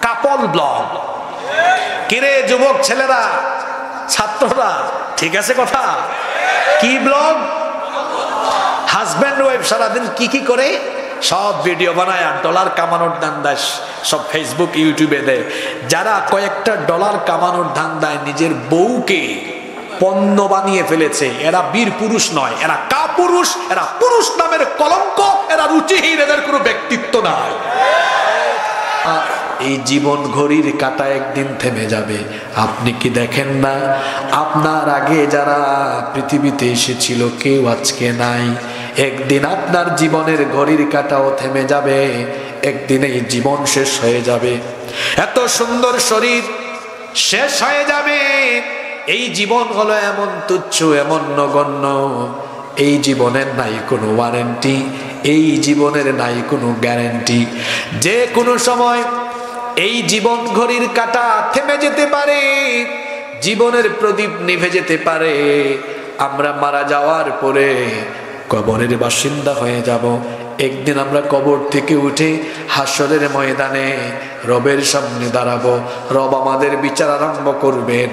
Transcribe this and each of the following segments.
কাপল blog. কিরে যুবক ছেলেরা, ছাত্ররা, ঠিক আছে কথা? কি ব্লগ? হাজব্যান্ড ওয়াইফ সারাদিন কি কি করে সব ভিডিও বানায় আর ডলার কামানোর ধান্দায় সব ফেসবুক ইউটিউবে দেয়। যারা কয়েকটা ডলার কামানোর ধান্দায় নিজের বউকে পণ্য বানিয়ে ফেলেছে, এরা বীর পুরুষ নয়, এরা কাপুরুষ, এরা পুরুষ নামের কলঙ্ক, এরা রুচিহীন, এদের কোনো ব্যক্তিত্ব নাই। এই জীবন ঘড়ির কাঁটা একদিন থেমে যাবে। আপনি কি দেখেন না, আপনার আগে যারা পৃথিবীতে এসেছিল কেউ আজকে নাই। একদিন আপনার জীবনের ঘড়ির কাঁটাও থেমে যাবে, একদিন এই জীবন শেষ হয়ে যাবে। এত সুন্দর শরীর শেষ হয়ে যাবে। এই জীবন হলো এমন তুচ্ছ, এমন নগণ্য, এই জীবনের নাই কোনো ওয়ারেন্টি, এই জীবনের নাই কোনো গ্যারান্টি। যে কোনো সময় এই জীবন ঘড়ির কাঁটা থেমে যেতে পারে, জীবনের প্রদীপ নিভে যেতে পারে। আমরা মারা যাওয়ার পরে কবরের বাসিন্দা হয়ে যাব। একদিন আমরা কবর থেকে উঠে হাসরের ময়দানে রবের সামনে দাঁড়াবো। রব আমাদের বিচার আরম্ভ করবেন।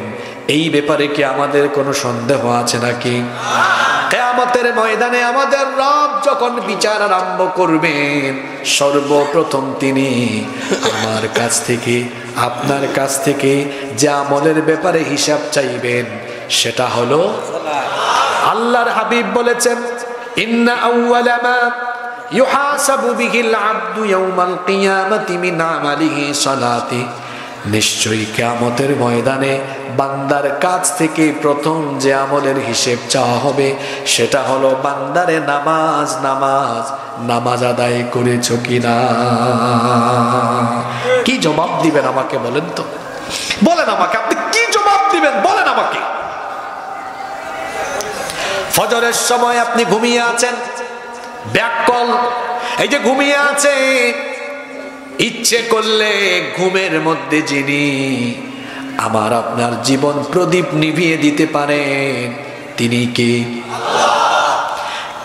এই ব্যাপারে কি আমাদের কোনো সন্দেহ আছে নাকি? কিয়ামতের ময়দানে আমাদের রব যখন বিচার আরম্ভ করবেন, সর্বপ্রথম তিনি আমার কাছ থেকে, আপনার কাছ থেকে যে আমলের ব্যাপারে হিসাব চাইবেন সেটা হলো, আল্লাহর হাবিব বলেছেন, ইন্না আউওয়ালা মা ইউহাসাবু বিহিল আবদু ইয়াউমাল কিয়ামাতি মিন আমালিহি সালাতি। নিশ্চয়ই কিয়ামতের ময়দানে বান্দার কাছ থেকে প্রথম যে আমলের হিসেব চাওয়া হবে সেটা হলো বান্দারে নামাজ, নামাজ, নামাজ আদায় করেছো কিনা। কি জবাব দিবেন আমাকে বলেন তো? বলেন আমাকে, আপনি কি জবাব দিবেন বলেন আমাকে? ফজরের সময় আপনি ঘুমিয়ে আছেন, ব্যাককল, এই যে ঘুমিয়ে আছে, ইচ্ছে করলে ঘুমের মধ্যে যিনি আমার আপনার জীবন প্রদীপ নিভিয়ে দিতে পারেন, তিনি কে?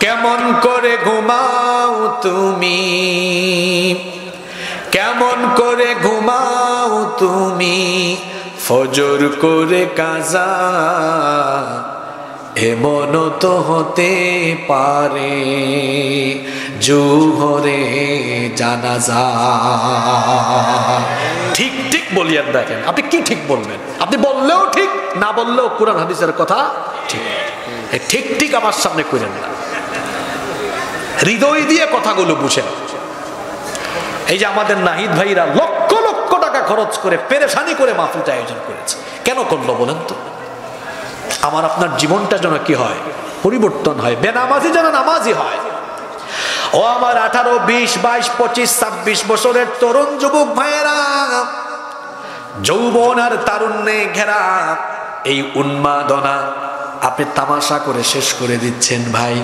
কেমন করে ঘুমাও তুমি, কেমন করে ঘুমাও তুমি, ফজর করে কাজা, এমন তো হতে পারে জোহরে জানাজা। ঠিক ঠিক বলিয়েন, দেখেন আপনি কি ঠিক বলবেন। আপনি বললেও ঠিক, না বললেও কোরআন হাদিসের কথা ঠিক। ঠিক ঠিক আমার সামনে করেন না, হৃদয় দিয়ে কথাগুলো বুঝেন। এই যে আমাদের নাহিদ ভাইরা লক্ষ লক্ষ টাকা খরচ করে পেরেশানি করে মাহফিলটা আয়োজন করেছে, কেন করলো বলেন তো? আমার আপনার জীবনটা যেন কি হয়, পরিবর্তন হয়, বেনামাজি যেন নামাজি হয়। ও আমার 18, 20, 22, 25, 26 বছরের তরুণ যুবক ভাইয়েরা, যৌবন আর তারুণ্যে ঘেরা এই উন্মাদনা আপনি তামাশা করে শেষ করে দিচ্ছেন। ভাই,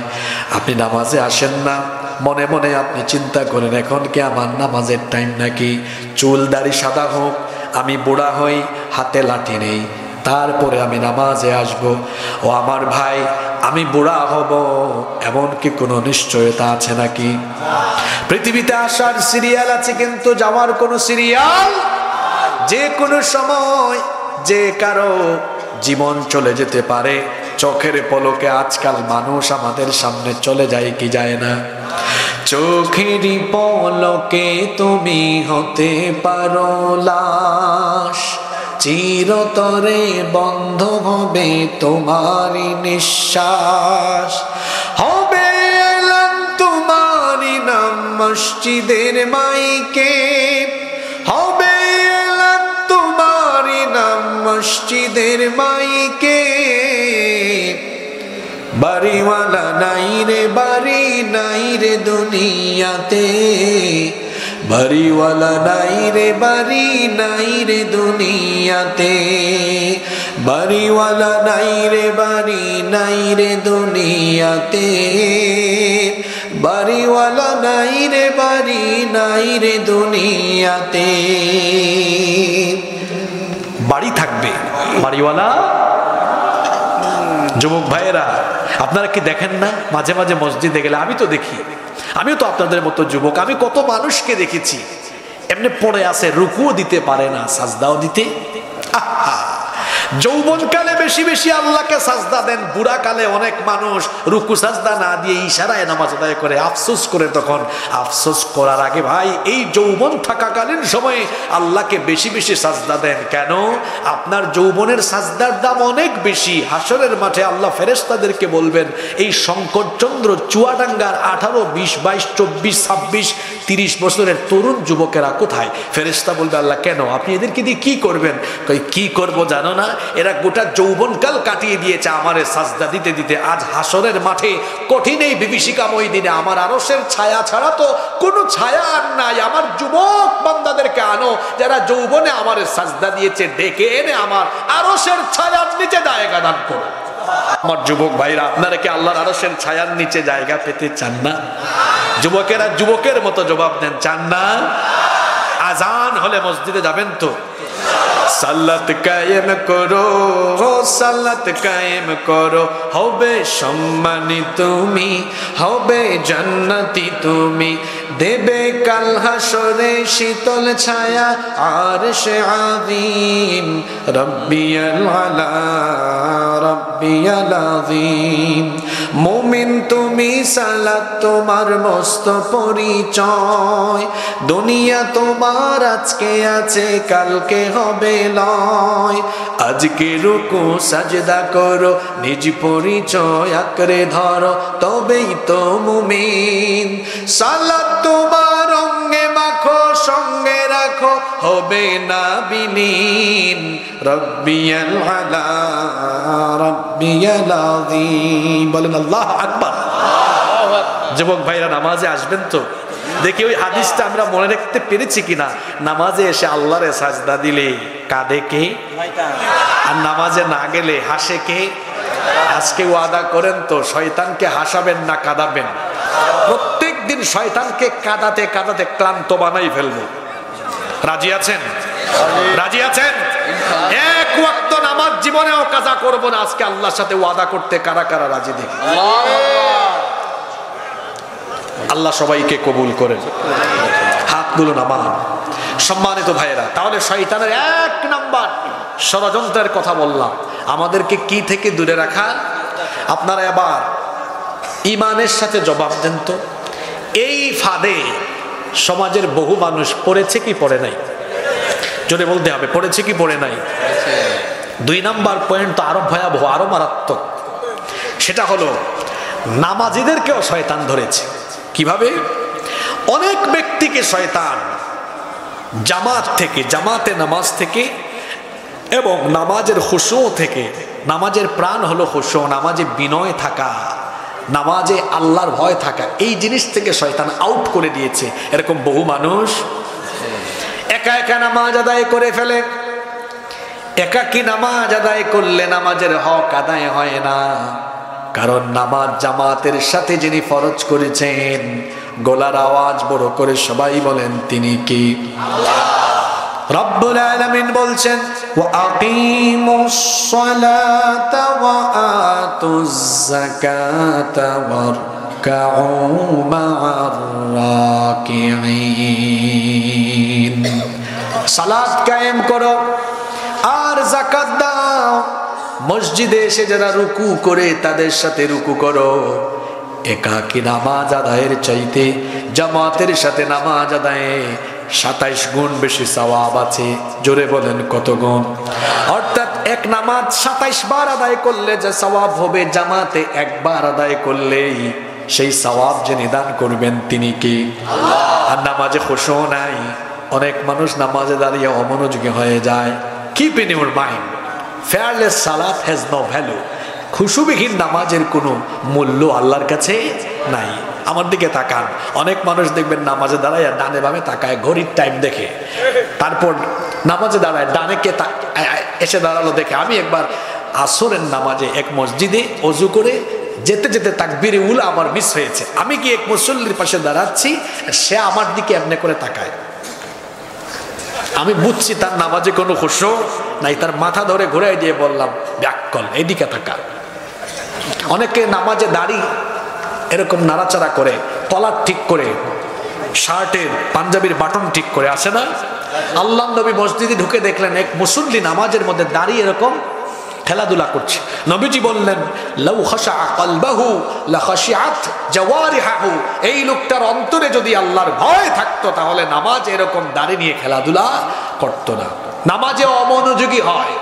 আপনি নামাজে আসেন না, মনে মনে আপনি চিন্তা করেন এখন কি আমার নামাজের টাইম নাকি? চুল দাড়ি সাদা হোক, আমি বুড়া হই, হাতে লাঠি নেই, তারপরে আমি নামাজে আসব। ও আমার ভাই, আমি বুড়া হব এমন কি কোনো নিশ্চয়তা আছে নাকি? পৃথিবীতে আসার সিরিয়াল আছে, কিন্তু যাওয়ার কোনো সিরিয়াল। যে কোনো সময় যে কারো জীবন চলে যেতে পারে চোখের পলকে। আজকাল মানুষ আমাদের সামনে চলে যায় কি যায় না? চোখেরই পলকে তুমি হতে পারো লাশ, চিরতরে বন্ধ হবে তোমারই নিঃশ্বাস, হবে এলান তোমারই নাম মসজিদের মাইকে, হবে এলান তোমারই নাম মসজিদের মাইকে। বাড়িওয়ালা নাই রে, বাড়ি নাই রে দুনিয়াতে, বাড়িওয়ালা নাই রে, বাড়ি নাই রে দুনিয়াতে, বাড়িওয়ালা নাই রে, বাড়ি নাই রে দুনিয়াতে, বাড়িওয়ালা নাই রে, বাড়ি নাই রে দুনিয়াতে। বাড়ি থাকবে, বাড়িওয়ালা। যুবক ভাইয়েরা, আপনারা কি দেখেন না মাঝে মাঝে মসজিদে গেলে? আমি তো দেখি, আমিও তো আপনাদের মতো যুবক, আমি কত মানুষকে দেখেছি এমনি পড়ে আছে, রুকুও দিতে পারে না, সাজদাও দিতে। যৌবনকালে বেশি বেশি আল্লাহকে সাজদা দেন, বুড়া কালে অনেক মানুষ রুকু সাজদা না দিয়ে ইশারায় নামাজ আদায় করে, আফসোস করে। তখন আফসোস করার আগে ভাই এই যৌবন থাকাকালীন সময়ে আল্লাহকে বেশি বেশি সাজদা দেন। কেন? আপনার যৌবনের সাজদার দাম অনেক বেশি। হাসরের মাঠে আল্লাহ ফেরেশতাদেরকে বলবেন, এই শঙ্করচন্দ্র চুয়াডাঙ্গার 18, 20, 22, 24, 26, 30 বছরের তরুণ যুবকেরা কোথায়? ফেরেশতা বলবে, আল্লাহ কেন? আপনি এদেরকে দিয়ে কি করবেন? কি করব জানো না? এরা গোটা যৌবনকাল কাটিয়ে দিয়েছে আমারে সাজদা দিতে দিতে। আজ হাসরের মাঠে কঠিন এই বিভীষিকাময় দিনে আমার আরশের ছায়া ছাড়া তো কোনো ছায়া আর নাই। আমার যুবক বান্দাদেরকে আনো যারা যৌবনে আমারে সাজদা দিয়েছে, ডেকে এনে আমার আরশের ছায়ার নিচে জায়গা দান করো। আমার যুবক ভাইরা, আপনারা কি আল্লাহর আরশের ছায়ার নিচে জায়গা পেতে চান না? যুবকেরা যুবকের মতো জবাব দেন, চান না? আজান হলে মসজিদে যাবেন তো? সালাত কায়েম করো, সালাত কায়েম করো, হবে সম্মানী তুমি, হবে জান্নাতি তুমি, দেবে কাল হাসরে শীতল ছায়া আরশে আযীম। রব্বিয়াল আলা রব্বিয়াল আযীম। মুমিন তুমি, সালাত তোমার মস্ত পরিচয়, দুনিয়া তোমার আজকে আছে কালকে হবে লয়। আজকে রুকু সাজদা করো, নিজ পরিচয় আঁকড়ে ধরো, তবেই তো মুমিন। সালাত তোমার অঙ্গে মাখো, সঙ্গে রাখো, হবে না বিলীন। রব্বিয়াল আলা রব্বিয়াল আযীম। বলেন আল্লাহু আকবার। যুবক ভাইরা নামাজে আসবেন তো? দেখি ওই হাদিসটা আমরা মনে রাখতে পেরেছি কিনা। নামাজে এসে আল্লাহরে সাজদা দিলে কাঁদে কে? আর নামাজে না গেলে হাসে কে? আজকে ওয়াদা করেন তো, শয়তানকে হাসাবেন না কাঁদাবেন? প্রত্যেক দিন শয়তানকে কাঁদাতে কাঁদাতে ক্লান্ত বানাই ফেলবো। রাজি আছেন? রাজি আছেন? এক ওয়াক্ত নামাজ জীবনেও কাজা করবো না। আজকে আল্লাহর সাথে ওয়াদা করতে কারা কারা রাজি? দেখি। আল্লাহ সবাইকে কবুল করেন। হাতগুলো নামান। সম্মানিত ভাইয়েরা, তাহলে শয়তানের 1 নাম্বার ষড়যন্ত্রের কথা বললাম। আমাদেরকে কি থেকে দূরে রাখা? আপনারা এবার ইমানের সাথে জবাব দেন তো, এই ফাঁদে সমাজের বহু মানুষ পড়েছে কি পড়ে নাই? জোরে বলতে হবে, পড়েছে কি পড়ে নাই? 2 নাম্বার পয়েন্ট তো আরো ভয়াবহ, আরো মারাত্মক। সেটা হলো নামাজীদেরকেও শয়তান ধরেছে। কিভাবে? অনেক ব্যক্তিকে শয়তান জামাত থেকে, জামাতে নামাজ থেকে এবং নামাজের খুশু থেকে, নামাজের প্রাণ হলো খুশু, নামাজে বিনয় থাকা, নামাজে আল্লাহর ভয় থাকা, এই জিনিস থেকে শয়তান আউট করে দিয়েছে। এরকম বহু মানুষ একা একা নামাজ আদায় করে ফেলে। একাকী নামাজ আদায় করলে নামাজের হক আদায় হয় না। কারণ নামাজ জামাতের সাথে যিনি ফরজ করেছেন, গলার আওয়াজ বড় করে সবাই বলেন তিনি কি? আল্লাহ। রব্বুল আলামিন বলছেন, ওয়া আকিমুস সালাতা ওয়া আতুজ যাকাতা ওয়ারকাউ মা'আর রাকিঈন। সালাত কায়েম করো আর যাকাত দাও। মসজিদে এসে যারা রুকু করে তাদের সাথে রুকু করো। একাকী নামাজ আদায়ের চাইতে জামাতের সাথে নামাজ আদায়ে 27 গুণ বেশি সওয়াব আছে। জোরে বলেন কত গুণ? অর্থাৎ এক নামাজ 27 বার আদায় করলে যে সওয়াব হবে, জামাতে একবার আদায় করলেই সেই সওয়াব যে নিদান করবেন তিনি কি? আল্লাহ। আর নামাজে খুশু নাই। অনেক মানুষ নামাজে দাঁড়িয়ে অমনোযোগী হয়ে যায়। Keep in your mind, fearless salat has no value. খুশুবিহীন নামাজের কোনো মূল্য আল্লাহর কাছে নাই। আমার দিকে তাকান, অনেক মানুষ দেখবেন নামাজে দাঁড়ায় আর ডানে বামে তাকায়, ঘড়ির টাইম দেখে। তারপর নামাজে দাঁড়ায়, ডানে কে এসে দাঁড়ালো দেখে। আমি একবার আসরের নামাজে এক মসজিদে অজু করে যেতে যেতে তাকবীরে উলা আমার মিস হয়েছে। আমি কি এক মুসল্লির পাশে দাঁড়াচ্ছি, সে আমার দিকে এমনি করে তাকায়। আমি বুঝছি তার নামাজে কোনো খুশু নাই। তার মাথা ধরে ঘুরাই দিয়ে বললাম, ব্যাককল, এদিকে তাকা। অনেকে নামাজে দাঁড়ি এরকম নাড়াচাড়া করে, তলার ঠিক করে শার্টের পাঞ্জাবির বাটন ঠিক করে আসে না? আল্লাহ নবী মসজিদে ঢুকে দেখলেন এক মুসল্লি নামাজের মধ্যে দাঁড়িয়ে এরকম খেলাধুলা করছে। নবীজি বললেন, লাউ খাশা কলবাহু লা খাশিআত জাওয়ারিহু, এই লোকটার অন্তরে যদি আল্লাহর ভয় থাকতো তাহলে নামাজ এরকম দাঁড়িয়ে নিয়ে খেলাধুলা করতো না। নামাজে অমনোযোগী হয়,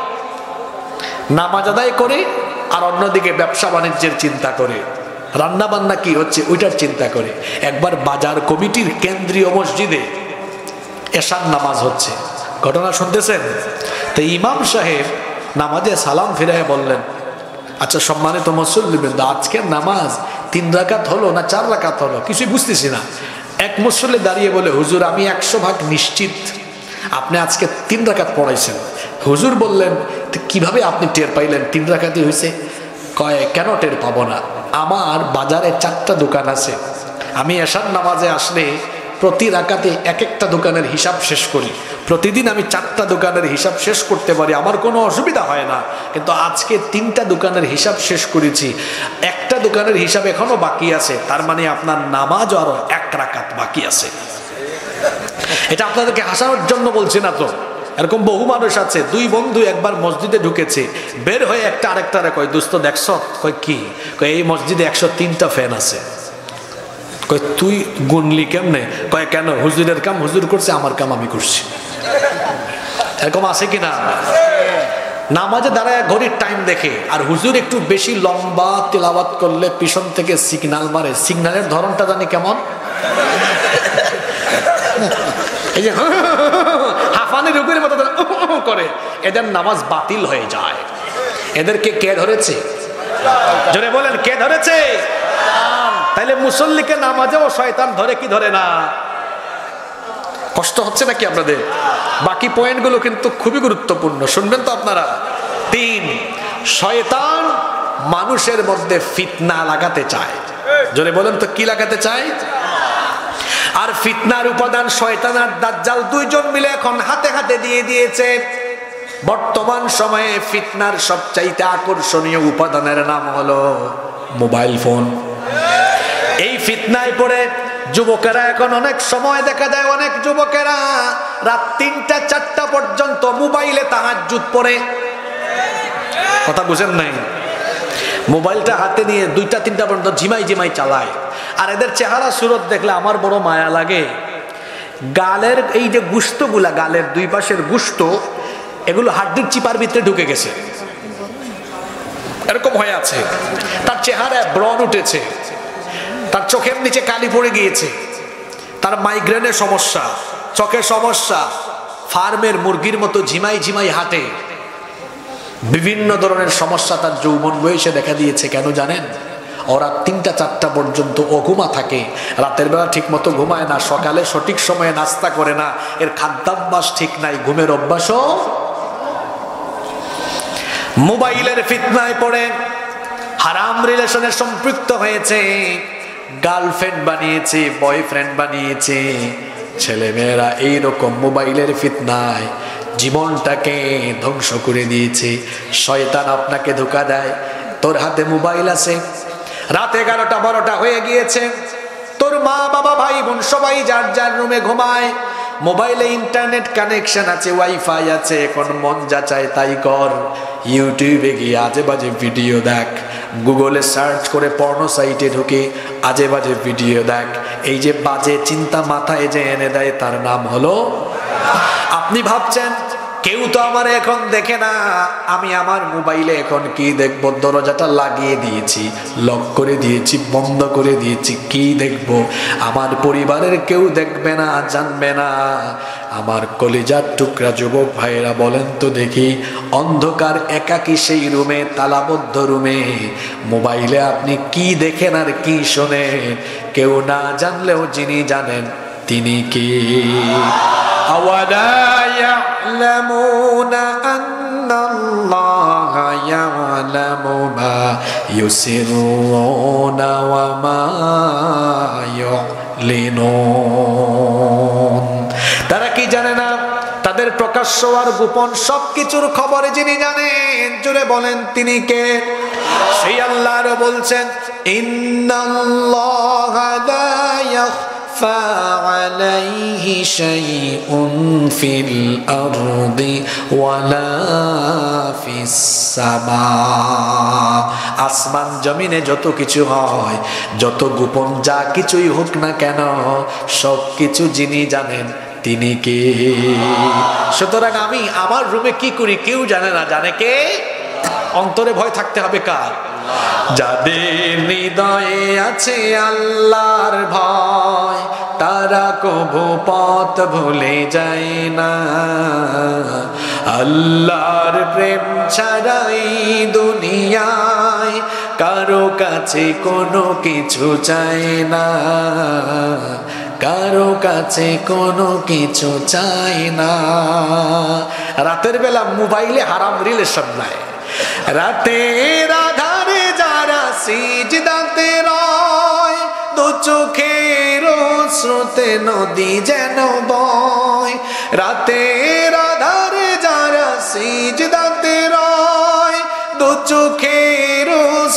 নামাজ আদায় করে আর অন্যদিকে ব্যবসা বাণিজ্যের চিন্তা করে, রান্না বান্না কি হচ্ছে ওইটার চিন্তা করে। একবার বাজার কমিটির কেন্দ্রীয় মসজিদে এশার নামাজ হচ্ছে, ঘটনা শুনতেছেন? তো ইমাম সাহেব নামাজে সালাম ফিরাইয়া বললেন, আচ্ছা সম্মানিত মুসল্লিবৃন্দ, আজকের নামাজ 3 রাকাত হলো না 4 রাকাত হলো কিছুই বুঝতেছি না। এক মুসল্লি দাঁড়িয়ে বলে, হুজুর আমি 100% নিশ্চিত আপনি আজকে 3 রাকাত পড়াইছেন। হুজুর বললেন, কিভাবে আপনি টের পাইলেন 3 রাকাতই হয়েছে? কয়, কেন টের পাবো না, আমার বাজারে 4টা দোকান আছে, আমি এশার নামাজে আসলে প্রতি রাকাতে এক একটা দোকানের হিসাব শেষ করি, প্রতিদিন আমি 4টা দোকানের হিসাব শেষ করতে পারি, আমার কোনো অসুবিধা হয় না। কিন্তু আজকে 3টা দোকানের হিসাব শেষ করেছি, একটা দোকানের হিসাব এখনো বাকি আছে, তার মানে আপনার নামাজ আরো 1 রাকাত বাকি আছে। এটা আপনাদেরকে হাসানোর জন্য বলছি না তো, এরকম বহু মানুষ আছে, 2 বন্ধু একবার মসজিদে ঢুকেছে, বের হয়ে একটা আরেকটারে কয়, দোস্ত দেখছ? কয় কি? কয় এই মসজিদে 103টা ফ্যান আছে। কয় তুই গুনলি কেমনে? কয় কেন, হুজুরের কাম হুজুর করছে, আমার কাম আমি করছি। এরকম আছে কিনা? নামাজে দাঁড়ায় ঘড়ির টাইম দেখে, আর হুজুর একটু বেশি লম্বা তেলাওয়াত করলে পিছন থেকে সিগন্যাল মারে, সিগন্যালের ধরনটা জানি কেমন, এই যে হাফানি রুকুর মতো করে, এদের নামাজ বাতিল হয়ে যায়। এদেরকে কে ধরেছে? জোরে বলেন, কে ধরেছে? তাইলে মুসল্লিকে নামাজেও শয়তান ধরে কি ধরে না? কষ্ট হচ্ছে নাকি আপনাদের? বাকি পয়েন্টগুলো কিন্তু খুবই গুরুত্বপূর্ণ, শুনবেন তো আপনারা। 3, শয়তান মানুষের মধ্যে ফিতনা লাগাতে চায়। জোরে বলেন তো, কি লাগাতে চায়? আর ফিতনার উপাদান শয়তান আর দাজ্জাল 2 জন মিলে এখন হাতে হাতে দিয়ে দিয়েছে। বর্তমান সময়ে ফিতনার সবচাইতে আকর্ষণীয় উপাদানের নাম হলো মোবাইল ফোন। এই ফিতনায় পড়ে যুবকেরা এখন অনেক সময় দেখা যায় অনেক যুবকেরা রাত 3টা 4টা পর্যন্ত মোবাইলে তাহাজ্জুদ পড়ে। কথা বুঝেন নাই? মোবাইলটা হাতে নিয়ে 2টা 3টা পর্যন্ত ঝিমাই ঝিমাই চালায়। আর এদের চেহারা সুরত দেখলে আমার বড় মায়া লাগে। গালের এই যে গুস্তগুলা, গালের 2 পাশের গুস্ত, এগুলো হাড্ডির চিপার ভিতরে ঢুকে গেছে, এরকম হয়ে আছে। তার চেহারায় ব্রণ উঠেছে, তার চোখের নিচে কালি পড়ে গিয়েছে, তার মাইগ্রেনের সমস্যা, চোখের সমস্যা, ফার্মের মুরগির মতো ঝিমাই ঝিমাই হাঁটে, বিভিন্ন ধরনের সমস্যা তার যৌবন বয়সে দেখা দিয়েছে। কেন জানেন? ওরা 3টা 4টা পর্যন্ত অঘুমা থাকে, রাতের বেলা ঠিক মতো ঘুমায় না, সকালে সঠিক সময়ে নাস্তা করে না, এর খাদ্যাভ্যাস ঠিক নাই, ঘুমের অভ্যাসও। মোবাইলের ফিতনায় পড়ে হারাম রিলেশনে সম্পৃক্ত হয়েছে, গার্লফ্রেন্ড বানিয়েছে, বয়ফ্রেন্ড বানিয়েছে। ছেলেমেয়েরা এইরকম মোবাইলের ফিতনায় জীবনটাকে ধ্বংস করে দিয়েছে। শয়তান আপনাকে ধোঁকা দেয়, তোর হাতে মোবাইল আছে, রাত 11টা 12টা হয়ে গিয়েছে, তোর মা বাবা ভাই বোন সবাই যার যার রুমে ঘুমায়, মোবাইলে ইন্টারনেট কানেকশন আছে, ওয়াইফাই আছে, এখন মন যা চায় তাই কর। ইউটিউবে গিয়ে আজে বাজে ভিডিও দেখ, গুগলে সার্চ করে পর্নো সাইটে ঢুকে আজে বাজে ভিডিও দেখ। এই যে বাজে চিন্তা মাথায় যে এনে দেয় তার নাম হলো। আপনি ভাবছেন কেউ তো আমার এখন দেখে না, আমি আমার মোবাইলে এখন কি দেখবো? দরজাটা লাগিয়ে দিয়েছি, লক করে দিয়েছি, বন্ধ করে দিয়েছি, কি দেখবো? আমার পরিবারের কেউ দেখবে না, জানবে না। আমার কলিজার টুকরা যুবক ভাইরা বলেন তো দেখি, অন্ধকার একাকী সেই রুমে, তালাবদ্ধ রুমে মোবাইলে আপনি কি দেখেন আর কি শোনেন? কেউ না জানলেও যিনি জানেন তিনি কি? أَوَلَا يَعْلَمُونَ أَنَّ اللَّهَ يَعْلَمُ مَا يُسِرُّونَ وَمَا يُعْلِنُونَ? তারা কি জানে না তাদের প্রকাশ্য আর গোপন সবকিছুর খবরে যিনি জানেন? জোরে বলেন তিনি কে? সেই আল্লাহর বলছেন, ইন্নাল্লাহা লা আলাইহি শাইউন ফিল আরদি ওয়ালা ফিস সামা। আসমান জমিনে যত কিছু হয়, যত গোপন যা কিছুই হোক না কেন, সব কিছু যিনি জানেন তিনি কে? সুতরাং আমি আমার রুমে কি করি কেউ জানে না, জানে কে? অন্তরে ভয় থাকতে হবে কার? যাদের হৃদয়ে আছে আল্লাহর ভয়, তারা কভু পথ ভুলে যায় না। আল্লাহর প্রেম ছাড়াই দুনিয়ায় কারো কাছে কোনো কিছু চায় না, কারো কাছে কোনো কিছু চাই না। রাতের বেলা মোবাইলে হারাম রিলেশন নাই, রাতের আধারে যারা সিজদাতে রয়, দু চোখের স্রোতে নদী যেন বয়। রাতের আধারে যারা সিজদাতে রয়, দু চোখের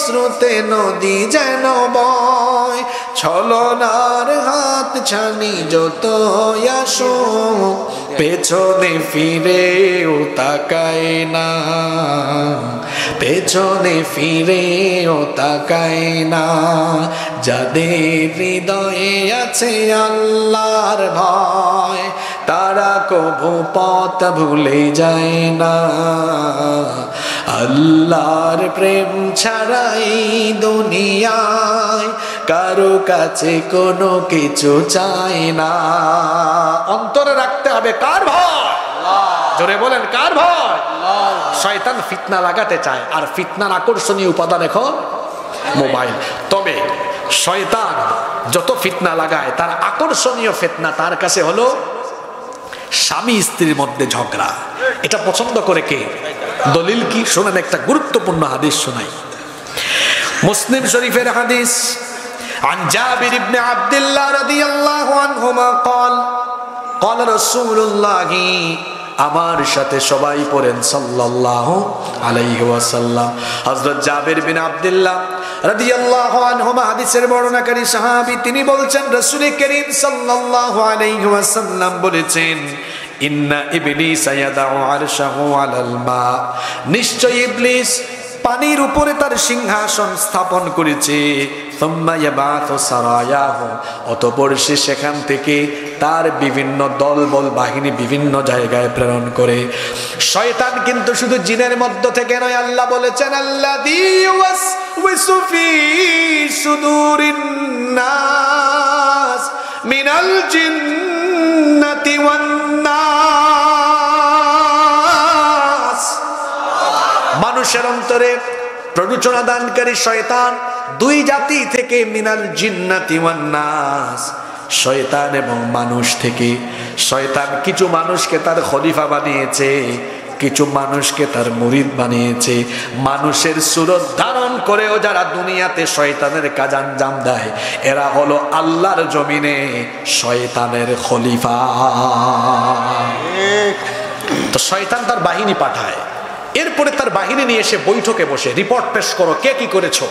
স্রোতে নদী যেন বয়। ছলনার হাত ছানি যত আসো, পেছনে ফিরেও তাকায় না, পেছনে ফিরেও তাকায় না। যাদের হৃদয়ে আছে আল্লাহর ভয়, তারা কভু পথ ভুলে যায় না। আল্লাহর প্রেম ছাড়াই দুনিয়ায় কারো কাছে কোনো কিছু চাই না। অন্তরে রাখতে হবে কার ভয়? জোরে বলেন কার ভয়? শয়তান ফিতনা লাগাতে চায়, আর ফিতনার আকর্ষণীয় উপাদান এখন মোবাইল। তবে শয়তান যত ফিতনা লাগায়, তার আকর্ষণীয় ফিতনা তার কাছে হলো স্বামী স্ত্রীর মধ্যে ঝগড়া। এটা পছন্দ করে কে? দলিল কি? শোনেন, একটা গুরুত্বপূর্ণ হাদিস শোনাই। মুসলিম শরীফের হাদিস, عن جابر بن عبد الله رضي الله عنهما قال قال رسول الله, আমার সাথে সবাই পড়েন সাল্লাল্লাহু আলাইহি ওয়াসাল্লাম। হযরত জাবির বিন আব্দুল্লাহ রাদিয়াল্লাহু আনহুমা হাদিসের বর্ণনাকারী সাহাবী, তিনি বলছেন রাসূল করিম সাল্লাল্লাহু আলাইহি ওয়াসাল্লাম বলেছেন, ইন্না ইবলিস ইয়াদাউ আরশাহু আলাল মা, নিশ্চয় ইবলিস পানির উপরে তার সিংহাসন স্থাপন করেছে। অতঃপর সে সেখান থেকে তার বিভিন্ন দলবল বাহিনী বিভিন্ন জায়গায় প্রেরণ করে। শয়তান কিন্তু শুধু জিনের মধ্য থেকে নয়, আল্লাহ বলেছেন আল্লাযী ইউওয়াসওয়িসু ফী সুদুরিন নাস মিনাল জিন্নাতি ওয়ান নাস। মানুষের অন্তরে প্ররোচনা দানকারী শয়তান দুই জাতি থেকে, মিনাল জিন্নাতি ওয়ান নাস, শয়তান এবং মানুষ থেকে। শয়তান কিছু মানুষকে তার খলিফা বানিয়েছে, কিছু মানুষকে তার মুরিদ বানিয়েছে। মানুষের সুরত ধারণ করেও যারা দুনিয়াতে শয়তানের কাজ আঞ্জাম দেয়, এরা হলো আল্লাহর জমিনে শয়তানের খলিফা। তো শয়তান তার বাহিনী পাঠায়, এরপরে তার বাহিনী নিয়ে এসে বৈঠকে বসে রিপোর্ট পেশ করো, কে কি করেছো।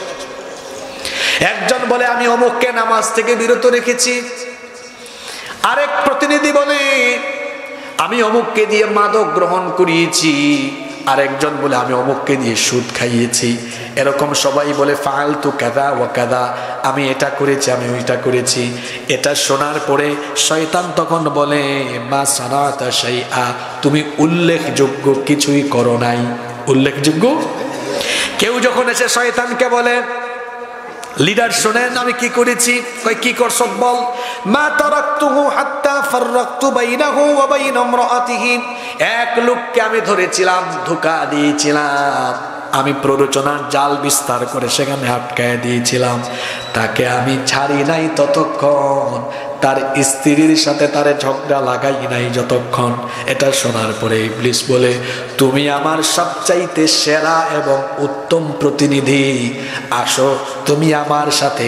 একজন বলে আমি অমুককে নামাজ থেকে বিরত রেখেছি, আরেক প্রতিনিধি বলে আমি অমুককে দিয়ে মাদক গ্রহণ করিয়েছি, আরেকজন বলে আমি অমুককে দিয়ে সুদ খাইয়েছি। এরকম সবাই বলে ফাআলতু কাযা ওয়া কাযা, আমি এটা করেছি, আমি ওইটা করেছি। এটা শোনার পরে শয়তান তখন বলে মা সানাতা শাইআ, তুমি উল্লেখযোগ্য কিছুই করো নাই। উল্লেখযোগ্য? কেউ যখন এসে শয়তানকে বলে লিডার শোনেন আমি কি করেছি, কই কি করছ বল। মা তারাকতুহু হাত্তা ফাররাকতু বাইনাহু ওয়া বাইনা ইমরাআতিহি, এক লোককে আমি ধরেছিলাম, ধোঁকা দিয়েছিলাম, আমি প্ররোচনার জাল বিস্তার করে সেখানে আটকায় দিয়েছিলাম, তাকে আমি ছাড়ি নাই ততক্ষণ, তার স্ত্রীর সাথে তারে ঝগড়া লাগাই নাই যতক্ষণ। এটা শোনার পরে ইবলিস বলে তুমি আমার সবচাইতে সেরা এবং উত্তম প্রতিনিধি, আসো তুমি আমার সাথে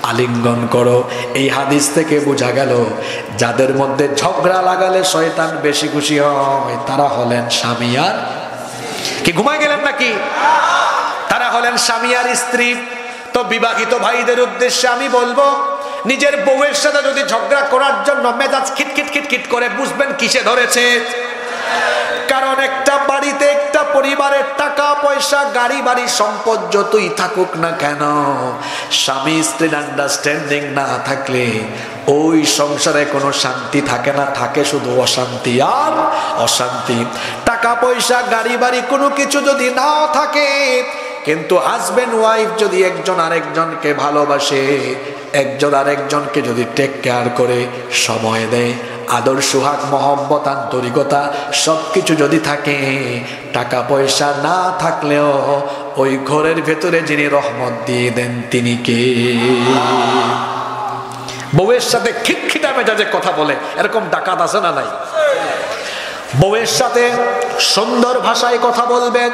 আলিঙ্গন করো। এই হাদিস থেকে বোঝা গেল যাদের মধ্যে ঝগড়া লাগালে শয়তান বেশি খুশি হয়, তারা হলেন স্বামী আর কি। ঘুমায় গেলেন নাকি? তারা হলেন স্বামী আর স্ত্রী। তো বিবাহিত ভাইদের উদ্দেশ্যে আমি বলবো, নিজের বউয়ের সাথে যদি ঝগড়া করার জন্য মেজাজ খিটখিট খিটখিট করে, বুঝবেন কিসে ধরেছে। কারণ একটা বাড়িতে একটা পরিবারের টাকা পয়সা গাড়ি বাড়ি সম্পদ যতই থাকুক না কেন, স্বামী স্ত্রীর আন্ডারস্ট্যান্ডিং না থাকলে ওই সংসারে কোনো শান্তি থাকে না, থাকে শুধু অশান্তি আর অশান্তি। টাকা পয়সা গাড়ি বাড়ি কোনো কিছু যদি নাও থাকে, কিন্তু হাজবেন্ড ওয়াইফ যদি একজন আরেকজনকে ভালোবাসে, একজন আরেকজনকে যদি টেক কেয়ার করে, সময় দেয়, আদর সোহাগ মহব্বত আন্তরিকতা সবকিছু যদি থাকে, টাকা পয়সা না থাকলেও ওই ঘরের ভেতরে যিনি রহমত দিয়ে দেন তিনি কে? বউয়ের সাথে খিটখিটা মেজাজে কথা বলে এরকম ডাকাত আছে না নাই? বউয়ের সাথে সুন্দর ভাষায় কথা বলবেন,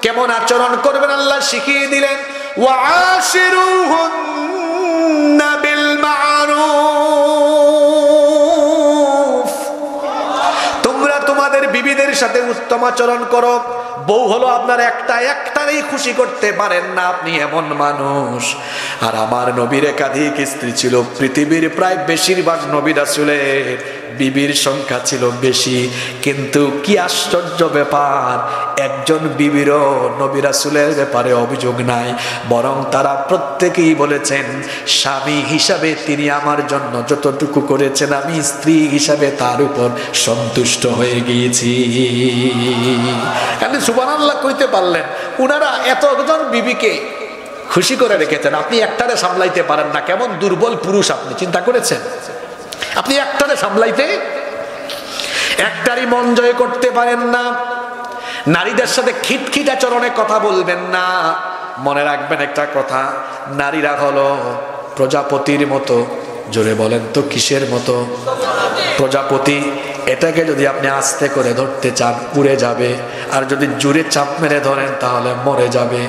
কেমন আচরণ করবেন আল্লাহ শিখিয়ে দিলেন। ওয়াশিরুহুন্না বিল মারুফ, তোমরা তোমাদের বিবিদের সাথে উত্তম আচরণ করো। বউ হলো আপনার একটারই খুশি করতে পারেন না, আপনি এমন মানুষ। আর আমার নবীর একাধিক স্ত্রী ছিল, পৃথিবীর প্রায় বেশিরভাগ নবী রাসূলের বিবির সংখ্যা ছিল বেশি, কিন্তু কি আশ্চর্য ব্যাপার, একজন বিবিরও নবী রাসূলের ব্যাপারে অভিযোগ নাই, বরং তারা প্রত্যেকেই বলেছেন স্বামী হিসাবে তিনি আমার জন্য যতটুকু করেছেন আমি স্ত্রী হিসাবে তার উপর সন্তুষ্ট হয়ে গিয়েছি। খালি সুবহানাল্লাহ কইতে পারলেন, উনারা এতজন বিবিকে খুশি করে রেখেছেন, আপনি একটারে সামলাইতে পারেন না, কেমন দুর্বল পুরুষ আপনি, চিন্তা করেছেন? আপনি একটারে সামলাইতে, একটারই মন জয় করতে পারেন না। নারীদের সাথে খিটখিট আচরণে কথা বলবেন না। মনে রাখবেন একটা কথা, নারীরা হলো প্রজাপতির মতো। জোরে বলেন তো কিসের মতো? প্রজাপতি। এটাকে যদি আপনি আস্তে করে ধরতে চান উড়ে যাবে, আর যদি জোরে চাপ মেরে ধরেন তাহলে মরে যাবে।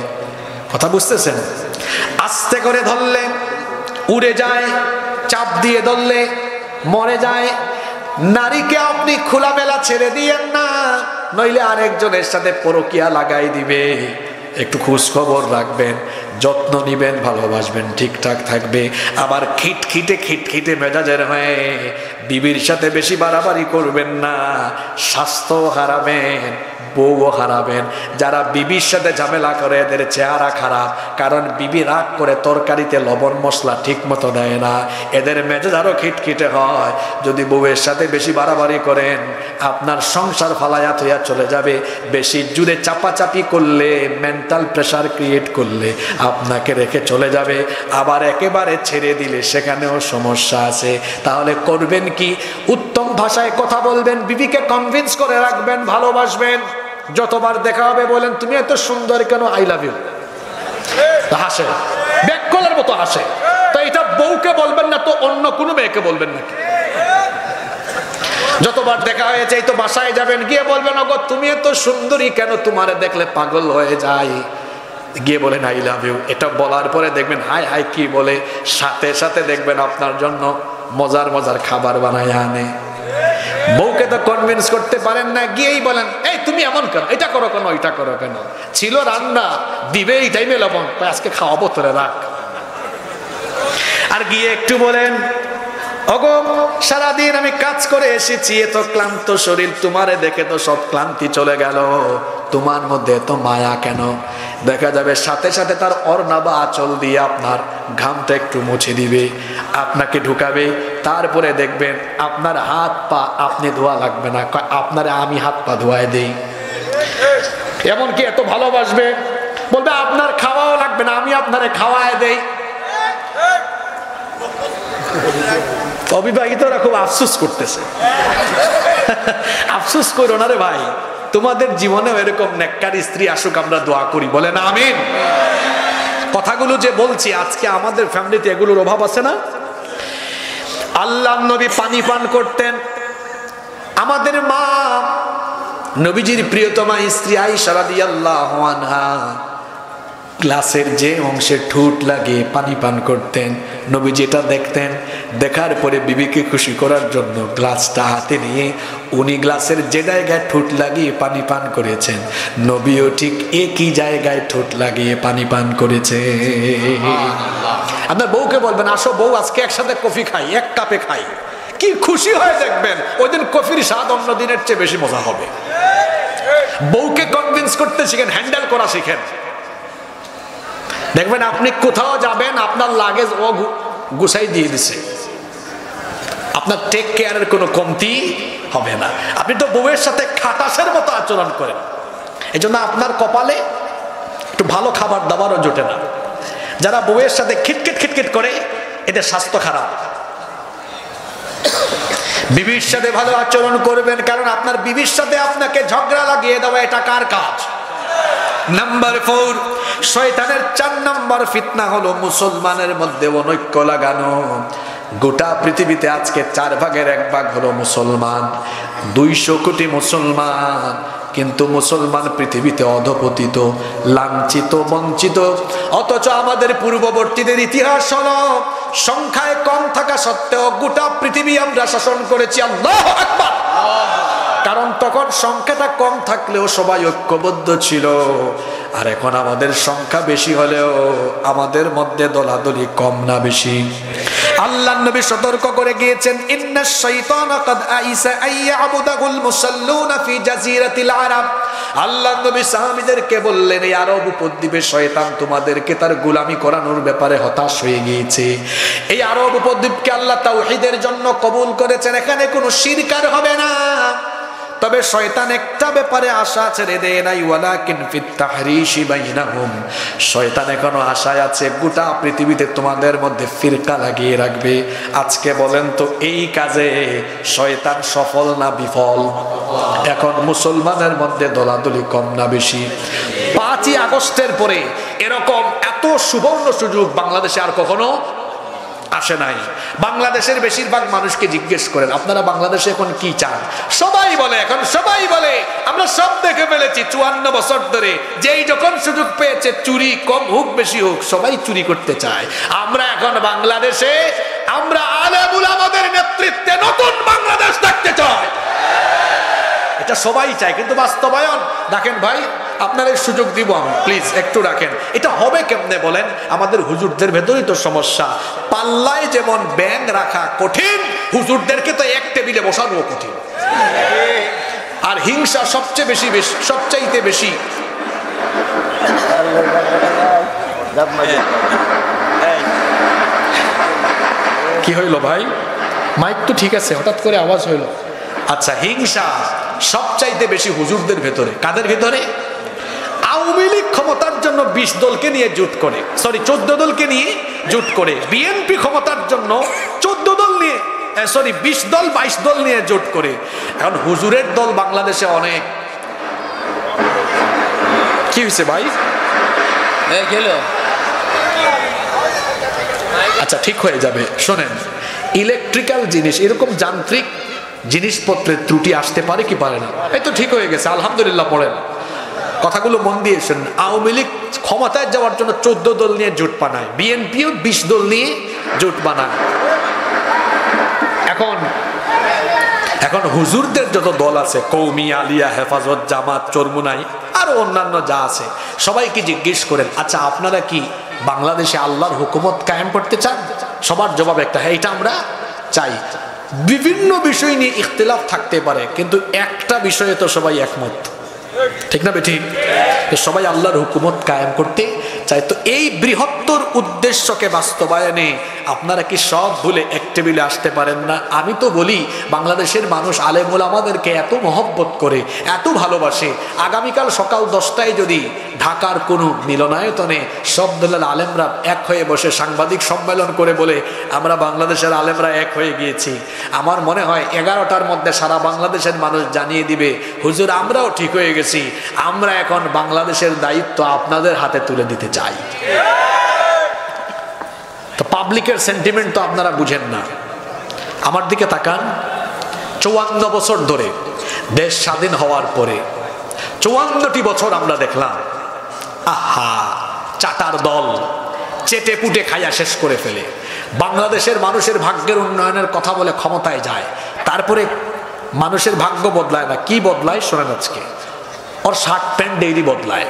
কথা বুঝতেছেন? আস্তে করে ধরলে উড়ে যায়, চাপ দিয়ে ধরলে মরে যায়। নারীকে আপনি খোলামেলা ছেড়ে দিয়েন না, নইলে আরেকজনের সাথে পরকিয়া লাগাই দিবে। একটু খোঁজ খবর রাখবেন, যত্ন নিবেন, ভালোবাসবেন, ঠিকঠাক থাকবে। আবার খিটখিটে মেজাজের হয়ে বিবির সাথে বেশি বাড়াবাড়ি করবেন না, স্বাস্থ্য হারাবেন, বউও হারাবেন। যারা বিবির সাথে ঝামেলা করে এদের চেহারা খারাপ, কারণ বিবি রাগ করে তরকারিতে লবণ মশলা ঠিক মতো দেয় না, এদের মেজাজ আরো খিটখিটে হয়। যদি বউয়ের সাথে বেশি বাড়াবাড়ি করেন আপনার সংসার ফালায়া থইয়া চলে যাবে। বেশি জুড়ে চাপাচাপি করলে, মেন্টাল প্রেসার ক্রিয়েট করলে আপনাকে রেখে চলে যাবে। আবার একেবারে ছেড়ে দিলে সেখানেও সমস্যা আছে। তাহলে করবেন কি? উত্তম ভাষায় কথা বলবেন, বিবিকে কনভিন্স করে রাখবেন, ভালোবাসবেন। যতবার দেখা হবে বলেন তুমি এত সুন্দর কেন, আই লাভ ইউ। হাসে, ব্যাককলের মতো হাসে। তো এটা বউকে বলবেন না তো অন্য কোনো মেয়েকে বলবেন নাকি? যতবার দেখা হয়েছে এই তো বাসায় যাবেন, গিয়ে বলবেন ওগো তুমি এত সুন্দরী কেন, তোমারে দেখলে পাগল হয়ে যায়, গিয়ে বলেন আই লাভ ইউ। এটা বলার পরে দেখবেন হাই হাই কি বলে, সাথে সাথে দেখবেন আপনার জন্য মজার মজার খাবার বানায় আনে। বউকে তো কনভিন্স করতে পারেন না, গিয়েই বলেন এই তুমি এমন কেন, এটা করো কেন, এটা করো কেন, ছিল রান্না দিবে এই টাইমে লবণ, আজকে খাওয়াবো তোরে রাখ। আর গিয়ে একটু বলেন ওগো সারাদিন আমি কাজ করে এসেছি, এত ক্লান্ত শরীর, তোমারে দেখে তো সব ক্লান্তি চলে গেল, তোমার মধ্যে এত মায়া কেন? দেখা যাবে সাথে সাথে তার ওড়না বা আঁচল দিয়ে আপনার ঘামটা একটু মুছে দিবে, আপনাকে ঢুকাবে। তারপরে দেখবেন আপনার হাত পা আপনি ধোয়া লাগবে না, আপনারে আমি হাত পা ধোয়ায় দেই। এমনকি এত ভালোবাসবে, বলবে আপনার খাওয়াও লাগবে না, আমি আপনারে খাওয়ায় দেই। অবিবাহিতরা খুব আফসোস করতেছে। আফসোস করো না রে ভাই, তোমাদের জীবনেও এরকম নেককার স্ত্রী আসুক, আমরা দোয়া করি, বলেন আমিন। কথাগুলো যে বলছি আজকে আমাদের ফ্যামিলিতে এগুলোর অভাব আছে না? আল্লাহর নবী পানি পান করতেন। আমাদের মা নবীজির প্রিয়তমা স্ত্রী আয়েশা রাদিয়াল্লাহু আনহা গ্লাসের যে অংশে ঠোঁট লাগিয়ে পানি পান করতেন, নবীজি এটা দেখতেন। দেখার পরে বিবিকে খুশি করার জন্য গ্লাসটা হাতে নিয়ে উনি গ্লাসের যে জায়গায় ঠোঁট লাগিয়ে পানি পান করেছেন, নবীও ঠিক একই জায়গায় ঠোঁট লাগিয়ে পানি পান করেছে। আপনার বউকে বলবেন, আসো বউ আজকে একসাথে কফি খাই, এক কাপে খাই, কি খুশি হয়ে দেখবেন ওই দিন কফির স্বাদ অন্য দিনের চেয়ে বেশি মজা হবে। বউকে কনভিন্স করতে শিখেন, হ্যান্ডেল করা শিখেন। দেখবেন আপনি কোথাও যাবেন, আপনার লাগেজ ও গুছাই দিয়ে দিছে, আপনার টেক কেয়ারের কোনো কমতি হবে না। আপনি তো বউয়ের সাথে খাটাসের মতো আচরণ করেন, এই জন্য আপনার কপালে একটু ভালো খাবার দাবারও জোটে না। যারা বউয়ের সাথে খিটখিট খিটখিট করে এদের স্বাস্থ্য খারাপ। বিবির সাথে ভালো আচরণ করবেন, কারণ আপনার বিবির সাথে আপনাকে ঝগড়া লাগিয়ে দেওয়া এটা কার কাজ? নাম্বার 4, শয়তানের 4 নম্বর ফিতনা হলো মুসলমানের মধ্যে অনৈক্য লাগানো। গোটা পৃথিবীতে আজকে 4 ভাগের 1 ভাগ হলো মুসলমান, 200 কোটি মুসলমান, কিন্তু মুসলমান পৃথিবীতে অধপতিত, লাঞ্ছিত, বঞ্চিত। অথচ আমাদের পূর্ববর্তীদের ইতিহাস হলো সংখ্যায় কম থাকা সত্ত্বেও গোটা পৃথিবী আমরা শাসন করেছি। আল্লাহু আকবার। কারণ তখন সংখ্যাটা কম থাকলেও সবাই ঐক্যবদ্ধ ছিল, আর এখন আমাদের সংখ্যা বেশি হলেও আমাদের মধ্যে দলাদলি কম না বেশি? আল্লাহর নবী সতর্ক করে গিয়েছেন, ইন্নাশ শাইতানা কাদ আইসা আইয়াবুদাহুল মুসাল্লুনা ফি জাজিরাতিল আরব। আল্লাহর নবী সাহাবীদেরকে বললেন, এই আরব উপদ্বীপে শয়তান তোমাদেরকে তার গোলামি করানোর ব্যাপারে হতাশ হয়ে গিয়েছে। এই আরব উপদ্বীপকে আল্লাহ তাওহীদের জন্য কবুল করেছেন, এখানে কোনো শিরক আর হবে না। তবে শয়তান একটা ব্যাপারে আশা ছেড়ে দেয় নাই, ওয়ালাকিন ফিত তাহরিশি বাইনাহুম। শয়তান এখনো আশায় আছে গোটা পৃথিবীতে তোমাদের মধ্যে ফিরকা লাগিয়ে রাখবে। আজকে বলেন তো এই কাজে শয়তান সফল না বিফল? এখন মুসলমানের মধ্যে দলাদলি কম না বেশি? 5ই আগস্টের পরে এরকম এত সুবর্ণ সুযোগ বাংলাদেশে আর কখনো আসে নাই। বাংলাদেশের বেশিরভাগ মানুষকে জিজ্ঞেস করেন, আপনারা বাংলাদেশে এখন কি চান? সবাই বলে, এখন সবাই বলে আমরা সব দেখে ফেলেছি 54 বছর ধরে, যেই যখন সুযোগ পেয়েছে চুরি কম হোক বেশি হোক সবাই চুরি করতে চায়। আমরা এখন বাংলাদেশে আমরা আলেম উলামাদের নেতৃত্বে নতুন বাংলাদেশ দেখতে চাই। এটা সবাই চায়, কিন্তু বাস্তবায়ন দেখেন ভাই, আপনার এই সুযোগ দিব আমি, প্লিজ একটু রাখেন। এটা হবে কেমনে বলেন? আমাদের হুজুরদের ভেতরেই তো সমস্যা। পাল্লায় যেমন ব্যাং রাখা কঠিন, হুজুরদেরকে তো এক টেবিলে বসানো কঠিন। আর হিংসা সবচেয়ে বেশি, সবচাইতে বেশি। কি হইল ভাই? মাইক তো ঠিক আছে, হঠাৎ করে আওয়াজ হইল। আচ্ছা, হিংসা সবচাইতে বেশি হুজুরদের ভেতরে। কাদের ভেতরে? আওয়ামী লীগ ক্ষমতার জন্য 20 দলকে নিয়ে জোট করে, 14 দলকে নিয়ে জোট করে। বিএনপি ক্ষমতার জন্য 14 দল নিয়ে 20 দল 22 দল নিয়ে জোট করে। এখন হুজুরের দল বাংলাদেশে অনেক। কি হয়েছে ভাই? আচ্ছা, ঠিক হয়ে যাবে। শোনেন, ইলেকট্রিক্যাল জিনিস, এরকম যান্ত্রিক জিনিসপত্রের ত্রুটি আসতে পারে কি পারে না? এই তো ঠিক হয়ে গেছে, আলহামদুলিল্লাহ পড়েন। কথাগুলো মন দিয়ে শুনুন। আওয়ামী লীগ ক্ষমতায় যাওয়ার জন্য 14 দল নিয়ে জোট বানায়, বিএনপিও 20 দল নিয়ে জোট বানায়। এখন হুজুরদের যত দল আছে, কৌমি, আলিয়া, হেফাজত, জামাত, চরমুনাই, আর অন্যান্য যা আছে, সবাইকে জিজ্ঞেস করেন, আচ্ছা আপনারা কি বাংলাদেশে আল্লাহর হুকুমত কায়েম করতে চান? সবার জবাব একটা, হ্যাঁ এটা আমরা চাই। বিভিন্ন বিষয় নিয়ে ইখতিলাফ থাকতে পারে, কিন্তু একটা বিষয়ে তো সবাই একমত, ঠিক না বেঠিক? সবাই আল্লাহর হুকুমত কায়েম করতে চাই। তো এই বৃহত্তর উদ্দেশ্যকে বাস্তবায়নে আপনারা কি সব ভুলে এক টেবিলে আসতে পারেন না? আমি তো বলি, বাংলাদেশের মানুষ আলেম ওলামাদেরকে এত মহব্বত করে, এত ভালোবাসে। আগামীকাল সকাল 10টায় যদি ঢাকার কোনো মিলনায়তনে সব দলের আলেমরা এক হয়ে বসে সাংবাদিক সম্মেলন করে বলে আমরা বাংলাদেশের আলেমরা এক হয়ে গিয়েছি, আমার মনে হয় 11টার মধ্যে সারা বাংলাদেশের মানুষ জানিয়ে দিবে, হুজুর আমরাও ঠিক হয়ে গেছি, আমরা এখন বাংলাদেশের দায়িত্ব আপনাদের হাতে তুলে দিতে চাই। তো পাবলিকের সেন্টিমেন্ট তো আপনারা বুঝেন না। আমার দিকে তাকান, 54 বছর ধরে দেশ স্বাধীন হওয়ার পরে 54টি বছর আমরা দেখলাম, আহা, চাটার দল চেটে পুটে খাইয়া শেষ করে ফেলে। বাংলাদেশের মানুষের ভাগ্যের উন্নয়নের কথা বলে ক্ষমতায় যায়, তারপরে মানুষের ভাগ্য বদলায় না। কি বদলায় শোনেন আজকে? ওর শার্ট প্যান্ট ডেইলি বদলায়,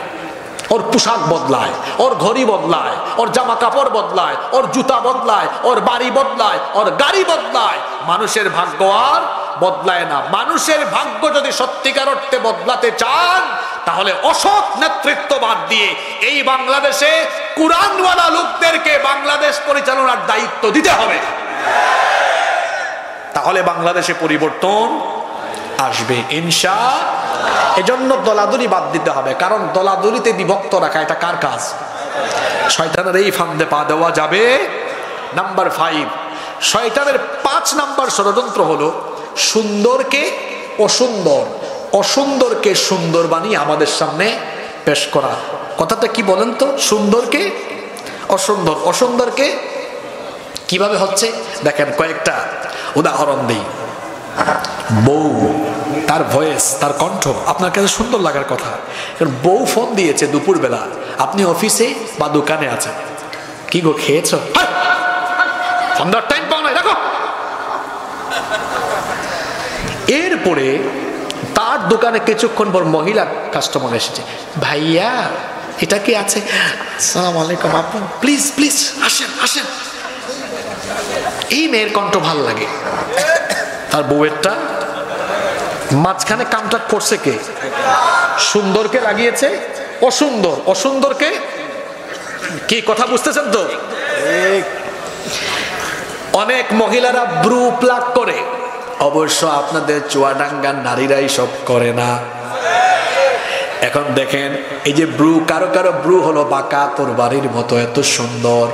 ওর পোশাক বদলায়, ওর ঘড়ি বদলায়, ওর জামা কাপড় বদলায়, ওর জুতা বদলায়, ওর বাড়ি বদলায়, ওর গাড়ি বদলায়। মানুষের ভাগ্য আর বদলায় না। মানুষের ভাগ্য যদি সত্যিকার অর্থে বদলাতে চান তাহলে অসৎ নেতৃত্ব বাদ দিয়ে এই বাংলাদেশে কুরআনওয়ালা লোকদেরকে বাংলাদেশ পরিচালনার দায়িত্ব দিতে হবে, তাহলে বাংলাদেশে পরিবর্তন আসবে ইনশাআল্লাহ। এজন্য দলাদলি বাদ দিতে হবে, কারণ দলাদলিতে বিভক্ত রাখা এটা কার কাজ? শয়তানের এই ফান্দে পা দেওয়া যাবে। নাম্বার 5, শয়তানের 5 নাম্বার ষড়যন্ত্র হলো সুন্দরকে অসুন্দর, অসুন্দরকে সুন্দর বানিয়ে আমাদের সামনে পেশ করা। কথাটা কি বলেন তো? সুন্দরকে অসুন্দর, অসুন্দরকে কিভাবে হচ্ছে দেখেন, কয়েকটা উদাহরণ দিই। বউ, তার ভয়েস, তার কণ্ঠ আপনার কাছে সুন্দর লাগার কথা, কারণ বউ ফোন দিয়েছে দুপুরবেলা, আপনি অফিসে বা দোকানে আছেন, কি গো খেয়েছো? সন্ধ্যার টাইম পাও নাই, দেখো। এরপরে তার দোকানে কিছুক্ষণ পর মহিলা কাস্টমার এসেছে, ভাইয়া এটা কি আছে? আসসালামু আলাইকুম আপু, প্লিজ প্লিজ আসেন আসেন। এই মেয়ের কণ্ঠ ভাল লাগে, তার বউয়েরটা মাঝখানে কামটা করছে কে? সুন্দরকে লাগিয়েছে অসুন্দর, অসুন্দরকে কি কথা বুঝতেছেন তো? অনেক মহিলারা ব্রু প্লাগ করে, অবশ্য আপনাদের চুয়াডাঙ্গার নারীরাই সব করে না। এখন দেখেন এই যে ব্রু, কারো কারো ব্রু হলো বাঁকা তরবারির মতো এত সুন্দর,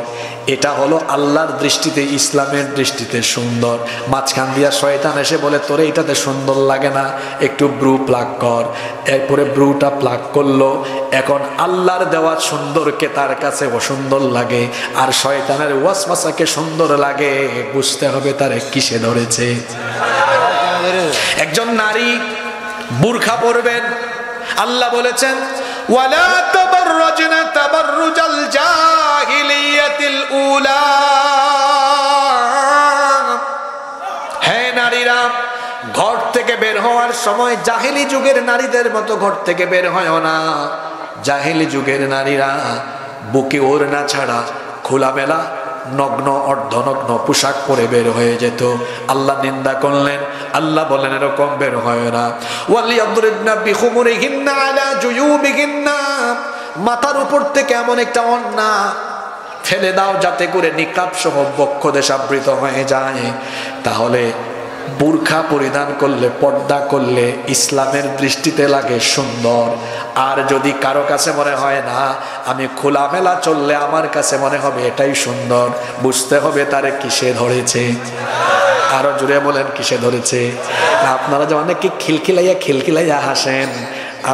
এটা হলো আল্লাহর দৃষ্টিতে, ইসলামের দৃষ্টিতে সুন্দর। মাঝখান দিয়া শয়তান এসে বলে তোরে এটাতে সুন্দর লাগে না, একটু ব্রু প্লাগ কর। এরপরে ব্রুটা প্লাগ করলো, এখন আল্লাহর দেওয়া সুন্দরকে তার কাছে অসুন্দর লাগে, আর শয়তানের ওয়াসওয়াসাকে সুন্দর লাগে। বুঝতে হবে তারে কিসে ধরেছে। একজন নারী বুরখা পরবেন, আল্লাহ বলেছেন ওয়ালা তাবাররাজনা তাবাররুজাল জাহিলিয়াতিল উলা। হে নারীরা, ঘর থেকে বের হওয়ার সময় জাহেলি যুগের নারীদের মতো ঘর থেকে বের হয় না। জাহেলি যুগের নারীরা বুকে ওড়না ছাড়া খোলামেলা নগ্ন অর্ধনগ্ন পোশাক পরে বের হয়ে যেত। আল্লাহ নিন্দা করলেন, আল্লাহ বলেন এরকম বের হয় না। ওয়ালিয়াদরিবনা বিখুমুরিহিন্না আলা জুয়ুবিহিন্না, মাথার উপর থেকে এমন একটা ওড়না ফেলে দাও যাতে করে নিকাব সহ বক্ষ দেশাবৃত হয়ে যায়। তাহলে বুরখা পরিধান করলে, পর্দা করলে ইসলামের দৃষ্টিতে লাগে সুন্দর। আর যদি কারো কাছে মনে হয় না আমি খোলামেলা চললে আমার কাছে মনে হবে এটাই সুন্দর, বুঝতে হবে তারে কিসে ধরেছে। আরো জুড়ে বলেন কিসে ধরেছে। আপনারা যে অনেককে খিলখিলাইয়া হাসেন,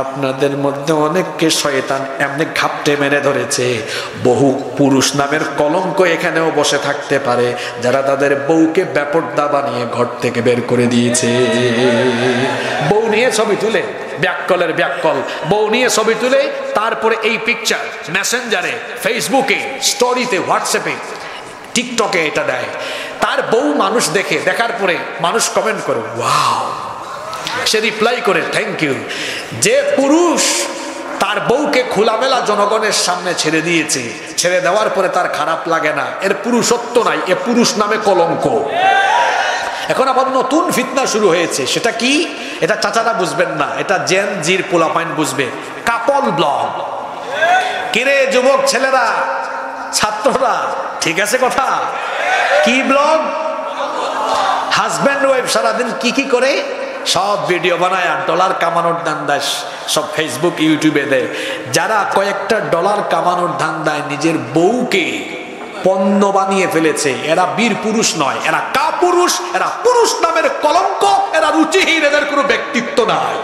আপনাদের মধ্যে অনেককে শয়তান এমনি ঘাপটে মেরে ধরেছে। বহু পুরুষ নামের কলঙ্ক এখানেও বসে থাকতে পারে, যারা তাদের বউকে বেপরদা বানিয়ে ঘর থেকে বের করে দিয়েছে। বউ নিয়ে ছবি তুলে, ব্যাককলের ব্যাককল, বউ নিয়ে ছবি তুলে তারপরে এই পিকচার মেসেঞ্জারে, ফেসবুকে, স্টোরিতে, হোয়াটসঅ্যাপে, টিকটকে এটা দেয়। তার বউ মানুষ দেখে, দেখার পরে মানুষ কমেন্ট করে ওয়াও, সে রিপ্লাই করে থ্যাংক ইউ। যে পুরুষ তার বউকে খোলামেলা জনগণের সামনে ছেড়ে দিয়েছে, ছেড়ে দেওয়ার পরে তার খারাপ লাগে না, এর পুরুষত্ব নাই, এ পুরুষ নামে কলঙ্ক। এখন আবার নতুন ফিতনা শুরু হয়েছে, সেটা কি? এটা চাচারা বুঝবেন না, এটা জেন জির পোলাপাইন বুঝবে। কাপল ব্লগ। কিরে যুবক ছেলেরা, ছাত্ররা, ঠিক আছে কথা? কি ব্লগ? হাজব্যান্ড ওয়াইফ সারাদিন কি কি করে সব ভিডিও বানায় আর ডলার কামানোর ধান্দায় সব ফেসবুক ইউটিউবে দেয়। যারা কয়েকটা ডলার কামানোর ধান্দায় নিজের বউকে পণ্য বানিয়ে ফেলেছে, এরা বীর পুরুষ নয়, এরা কাপুরুষ, এরা পুরুষ নামের কলঙ্ক, এরা রুচিহীন, এদের কোনো ব্যক্তিত্ব নাই।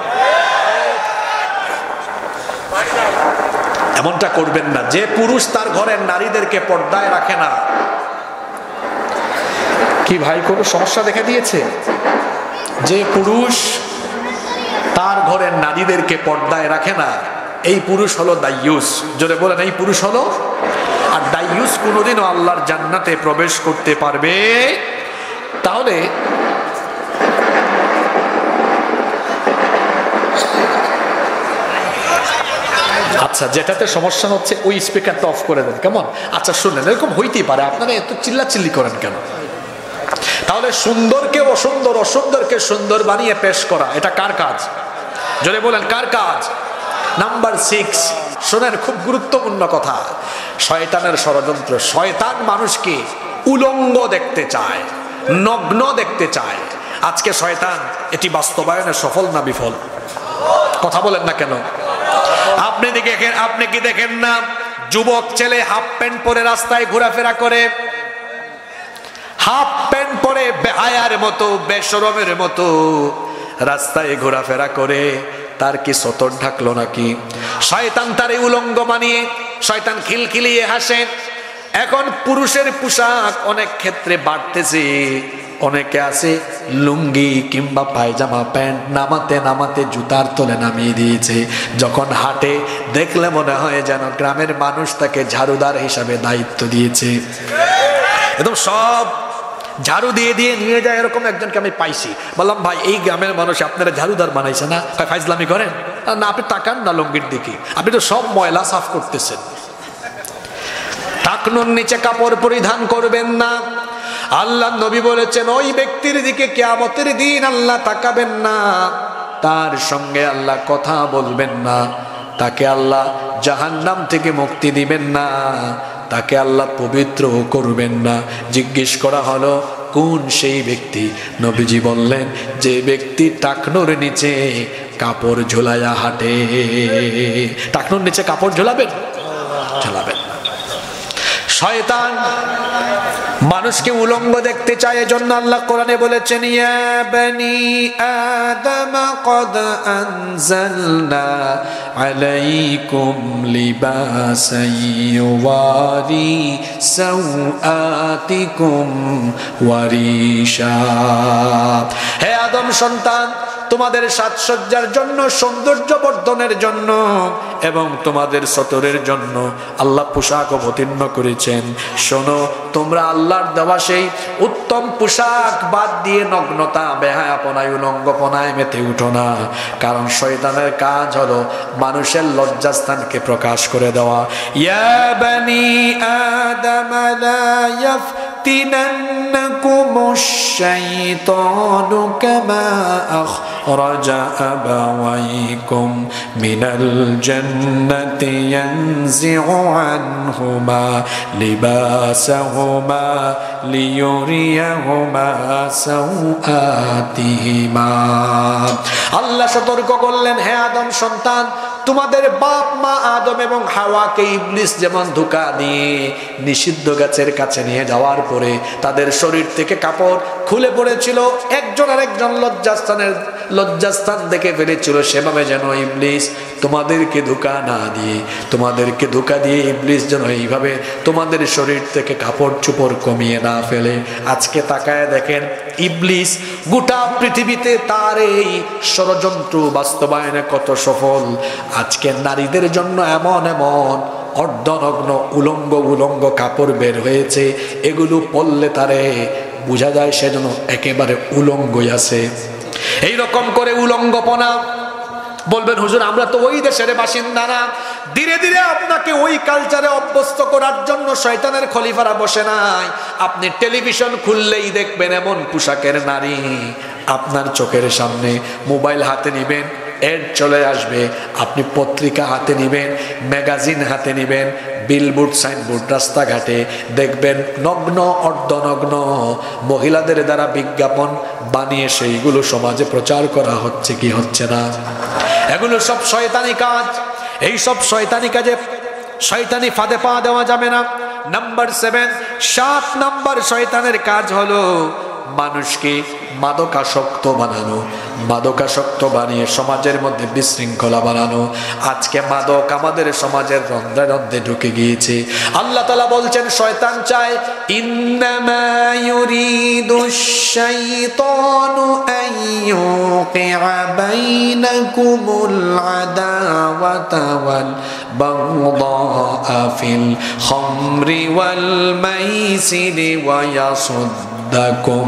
এমনটা করবেন না। যে পুরুষ তার ঘরের নারীদেরকে পর্দায় রাখে না, কি ভাই কোনো সমস্যা দেখা দিয়েছে? যে পুরুষ তার ঘরের নারীদেরকে পর্দায় রাখে না, এই পুরুষ হলো দাইয়ুস। জোরে বলেন, এই পুরুষ হলো। আর দাইয়ুস কোনোদিনও আল্লাহর জান্নাতে প্রবেশ করতে পারবে। তাহলে আচ্ছা, যেটাতে সমস্যা হচ্ছে ওই স্পিকারটা অফ করে দেন, কেমন? আচ্ছা শুনেন, এরকম হইতেই পারে, আপনারা এত চিল্লাচিল্লি করেন কেন? তাহলে সুন্দরকে অসুন্দর, অসুন্দরকে সুন্দর বানিয়ে পেশ করা, এটা কার কাজ? যদি বলেন কার কাজ? নাম্বার 6, শোনেন, খুব গুরুত্বপূর্ণ কথা। শয়তানের ষড়যন্ত্র। শয়তান মানুষকে উলঙ্গ দেখতে চায়, নগ্ন দেখতে চায়। আজকে শয়তান এটি বাস্তবায়নে সফল না বিফল? কথা বলেন না কেন? আপনি কি দেখেন না, যুবক ছেলে হাফ প্যান্ট পরে রাস্তায় ঘোরাফেরা করে, হাফ প্যান্ট পরে বেহায়ার মতো, বেশরমের মতো রাস্তায় ঘোরাফেরা করে। তার কি সতর ঢাকলো নাকি? শয়তান তারে উলঙ্গ বানিয়ে, শয়তান খিলখিলিয়ে হাসে। এখন পুরুষের পোশাক অনেক ক্ষেত্রে বাড়তেছে। অনেকে আছে লুঙ্গি কিংবা পায়জামা প্যান্ট নামাতে নামাতে জুতার তলে নামিয়ে দিয়েছে। যখন হাঁটে দেখলে মনে হয় যেন গ্রামের মানুষ তাকে ঝাড়ুদার হিসাবে দায়িত্ব দিয়েছে। একদম সব ঝাড়ু দিয়ে দিয়ে নিয়ে যায়। এরকম একজনকে আমি পাইছি, বললাম ভাই এই গ্রামের মানুষ আপনারা ঝাড়ুদার বানাইছে না? ফাইজলামি করেন না, আপনি তাকান না লুঙ্গির দিকে, আপনি তো সব ময়লা সাফ করতেছেন। টাকনুর নিচে কাপড় পরিধান করবেন না। আল্লাহ নবী বলেছেন ওই ব্যক্তির দিকে কিয়ামতের দিন আল্লাহ তাকাবেন না, তার সঙ্গে আল্লাহ কথা বলবেন না, তাকে আল্লাহ জাহান্নাম থেকে মুক্তি দিবেন না, তাকে আল্লাহ পবিত্র করবেন না। জিজ্ঞেস করা হলো কোন সেই ব্যক্তি? নবীজি বললেন যে ব্যক্তি টাকনুর নিচে কাপড় ঝোলায়া হাঁটে। টাকনুর নিচে কাপড় ঝোলাবেন? ঝোলাবেন না। শয়তান মানুষকে উলঙ্গ দেখতে চায়, এজন্য আল্লাহ কোরআনে বলেছেন ইয়া বনি আদম কদ আনজালনা আলাইকুম লিবাসান ইউওয়ারি সাওআতিকুম ওয়ারিশা। হে আদম সন্তান, তোমাদের সাজসজ্জার জন্য, সৌন্দর্য বর্ধনের জন্য এবং তোমাদের সতরের জন্য আল্লাহ পোশাক অবতীর্ণ করেছেন। শোনো, তোমরা আল্লাহর দেওয়া সেই উত্তম পোশাক বাদ দিয়ে নগ্নতা, বেহায়াপনায়, উলঙ্গপনায় মেতে উঠো না। কারণ শয়তানের কাজ হলো মানুষের লজ্জাস্থানকে প্রকাশ করে দেওয়া। ইয়া বনি আদম লা ইয়াফতিনান্নাকুমুশ শাইতানু কামা أخرج أبويكم من الجنة ينزع عنهما لباسهما ليريهما سوآتهما। আল্লাহ সতর্ক করলেন, হে আদম সন্তান, তোমাদের বাপ মা আদম এবং হাওয়াকে ইবলিস যেমন ধোঁকা দিয়ে নিষিদ্ধ গাছের কাছে নিয়ে যাওয়ার পরে তাদের শরীর থেকে কাপড় খুলে পড়েছিল, একজন আরেকজন লজ্জাস্থান দেখে ফেলেছিল, সেভাবে যেন ইবলিস তোমাদেরকে ধোঁকা না দিয়ে, তোমাদেরকে ধোঁকা দিয়ে ইবলিস যেন এইভাবে তোমাদের শরীর থেকে কাপড় চোপড় কমিয়ে না ফেলে। আজকে তাকায় দেখেন ইবলিস গোটা পৃথিবীতে তার এই ষড়যন্ত্র বাস্তবায়নে কত সফল। আজকে নারীদের জন্য এমন এমন অর্ধনগ্ন উলঙ্গ কাপড় বের হয়েছে, এগুলো পরলে তারে বোঝা যায় সে যেন একেবারে উলঙ্গই আছে। এইরকম করে উলঙ্গপনা। বলবেন হুজুর আমরা তো ওই দেশের বাসিন্দা না। ধীরে ধীরে আপনাকে ওই কালচারে অভ্যস্ত করার জন্য শয়তানের খলিফারা বসে নাই। আপনি টেলিভিশন খুললেই দেখবেন এমন পোশাকের নারী আপনার চোখের সামনে। মোবাইল হাতে নিবেন, এড চলে আসবে। আপনি পত্রিকা হাতে নিবেন, ম্যাগাজিন হাতে নিবেন, বিলবোর্ড, সাইনবোর্ড, রাস্তাঘাটে দেখবেন নগ্ন, অর্ধনগ্ন মহিলাদের দ্বারা বিজ্ঞাপন বানিয়ে সেইগুলো সমাজে প্রচার করা হচ্ছে কি হচ্ছে না? এগুলো সব শয়তানি কাজ। এই সব শয়তানি কাজে, শয়তানি ফাঁদে পা দেওয়া যাবে না। নাম্বার 7, 7 নাম্বার শয়তানের কাজ হলো মানুষকে মাদকাসক্ত বানানো, মাদকাসক্ত বানিয়ে সমাজের মধ্যে বিশৃঙ্খলা বানানো। আজকে মাদক আমাদের সমাজের রন্ধ্রে রন্ধ্রে ঢুকে গিয়েছে। আল্লাহ তাআলা বলছেন শয়তান চায় ইন্নামা ইউরিদুশ শাইতানু আইয়ুকিআ বাইনাকুমুল আদাওয়াতা ওয়াল বাগদা ফিল খামরি ওয়াল মাইসিরি ওয়া ইয়াসুদ্দাকুম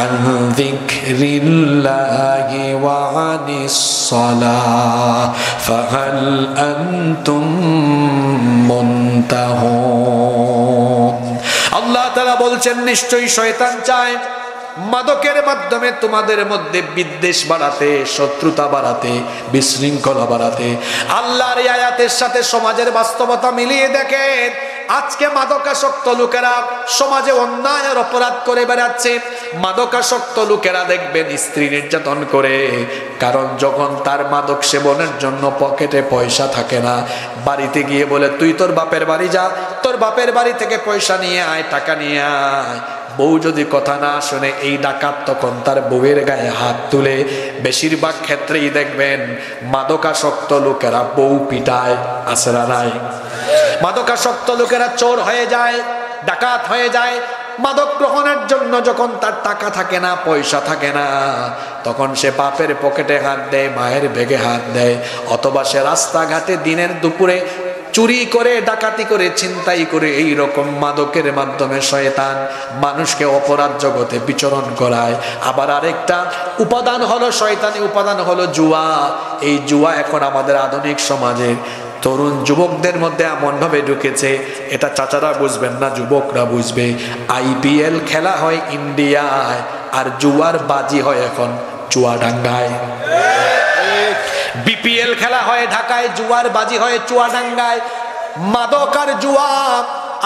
আন যিকরিল্লাহি ওয়া আনিস সালাহ ফাহাল আনতুম মুনতাহুন। আল্লাহ তাআলা বলছেন নিশ্চয়ই শয়তান চায় মাদকের মাধ্যমে তোমাদের মধ্যে বিদ্বেষ বাড়াতে, শত্রুতা বাড়াতে, বিশৃঙ্খলা বাড়াতে। আল্লাহর এই আয়াতের সাথে সমাজের বাস্তবতা মিলিয়ে দেখেন, আজকে মাদকাসক্ত লোকেরা সমাজে অন্যায় আর অপরাধ করে বেড়াচ্ছে। মাদকাসক্ত লোকেরা দেখবেন স্ত্রী নির্যাতন করে, কারণ যখন তার মাদক সেবনের জন্য পকেটে পয়সা থাকে না, বাড়িতে গিয়ে বলে তুই তোর বাপের বাড়ি যা, তোর বাপের বাড়ি থেকে পয়সা নিয়ে আয়, টাকা নিয়ে আয়। বউ যদি কথা না শুনে এই ডাকাত তখন তার বউয়ের গায়ে হাত তুলে। বেশিরভাগ ক্ষেত্রেই দেখবেন মাদকাসক্ত লোকেরা বউ পিটায়, আছে না নাই? মাদকাসক্ত লোকেরা চোর হয়ে যায়, ডাকাত হয়ে যায়। মাদক গ্রহণের জন্য যখন তার টাকা থাকে না, পয়সা থাকে না, তখন সে বাপের পকেটে হাত দেয়, মায়ের ব্যাগে হাত দেয়, অথবা সে রাস্তাঘাটে দিনের দুপুরে চুরি করে, ডাকাতি করে, ছিনতাই করে। এই রকম মাদকের মাধ্যমে শয়তান মানুষকে অপরাধ জগতে বিচরণ করায়। আবার আরেকটা উপাদান হলো, শয়তানি উপাদান হলো জুয়া। এই জুয়া এখন আমাদের আধুনিক সমাজের তরুণ যুবকদের মধ্যে এমন ভাবে ঢুকেছে, এটা চাচারা বুঝবেন না, যুবকরা বুঝবে। IPL খেলা হয় ইন্ডিয়ায়, আর জুয়ার বাজি হয় এখন চুয়াডাঙ্গায়। BPL খেলা হয় ঢাকায়, জুয়ার বাজি হয় চুয়াডাঙ্গায়। মাদক আর জুয়া,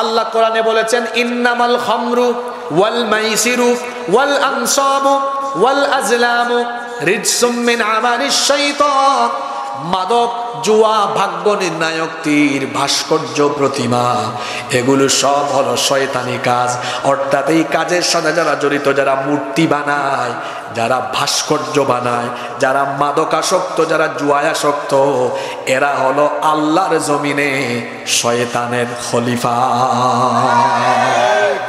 আল্লাহ কোরআনে বলেছেন ইন্নামাল খামরু ওয়াল মাইসিরু ওয়াল আনসাবু ওয়াল আজলামু রিজসুম মিন আমালিশ শাইতান। মাদক, জুয়া, ভাগ্য নির্ণায়ক তীর, ভাস্কর্য প্রতিমা, এগুলো সব হলো শয়তানি কাজ। অর্থাৎ এই কাজের সাথে যারা জড়িত, যারা মূর্তি বানায়, যারা ভাস্কর্য বানায়, যারা মাদকাসক্ত, যারা জুয়ায়াসক্ত, এরা হলো আল্লাহর জমিনে শয়তানের খলিফা।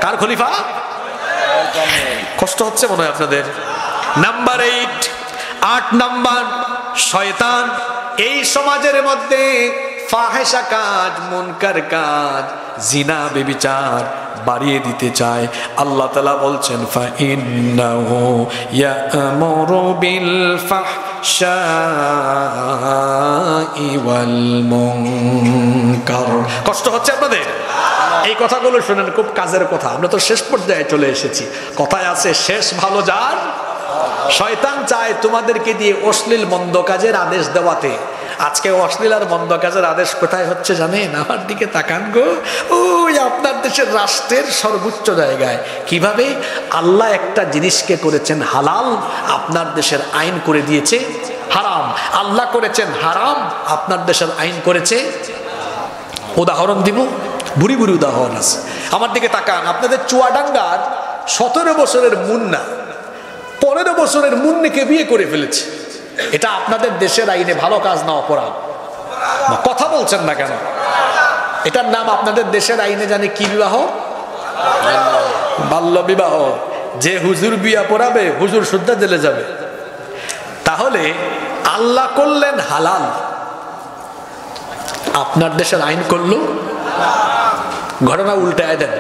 কার খলিফা? কষ্ট হচ্ছে মনে হয় আপনাদের। নাম্বার 8 নাম্বার, শয়তান এই সমাজের মধ্যে ফাহেশা কাজ, মুনকার কাজ, জিনা, ব্যভিচার বাড়িয়ে দিতে চায়। আল্লাহ তাআলা বলছেন ফাইন্নাহু ইয়া'মুরু বিল ফাহশাই ওয়াল মুনকার। কষ্ট হচ্ছে আপনাদের? এই কথাগুলো শুনেন, খুব কাজের কথা। আমরা তো শেষ পর্যায়ে চলে এসেছি। কথায় আছে শেষ ভালো যার। শয়তান চায় তোমাদেরকে দিয়ে অশ্লীল মন্দ কাজের আদেশ দেওয়াতে। আজকে অশ্লীল আর মন্দ কাজের আদেশ কোথায় হচ্ছে জানেন? আমার দিকে তাকান গো, ওই আপনার দেশের রাষ্ট্রের সর্বোচ্চ জায়গায়। কিভাবে? আল্লাহ একটা জিনিসকে করেছেন হালাল, আপনার দেশের আইন করে দিয়েছে হারাম। আল্লাহ করেছেন হারাম, আপনার দেশের আইন করেছে। উদাহরণ দিব, বুড়ি বুড়ি উদাহরণ আছে। আমার দিকে তাকান, আপনাদের চুয়াডাঙ্গার 17 বছরের মুন্না 15 বছরের মুন্নিকে বিয়ে করে ফেলেছে। এটা আপনাদের দেশের আইনে ভালো কাজ না অপরাধ? কথা বলছেন না কেন? এটার নাম আপনাদের দেশের আইনে জানে কি বিবাহ? বাল্য বিবাহ। যে হুজুর বিয়া পড়াবে, হুজুর শুদ্ধা জেলে যাবে। তাহলে আল্লাহ করলেন হালাল, আপনার দেশের আইন করলো। ঘটনা উল্টায় দেন।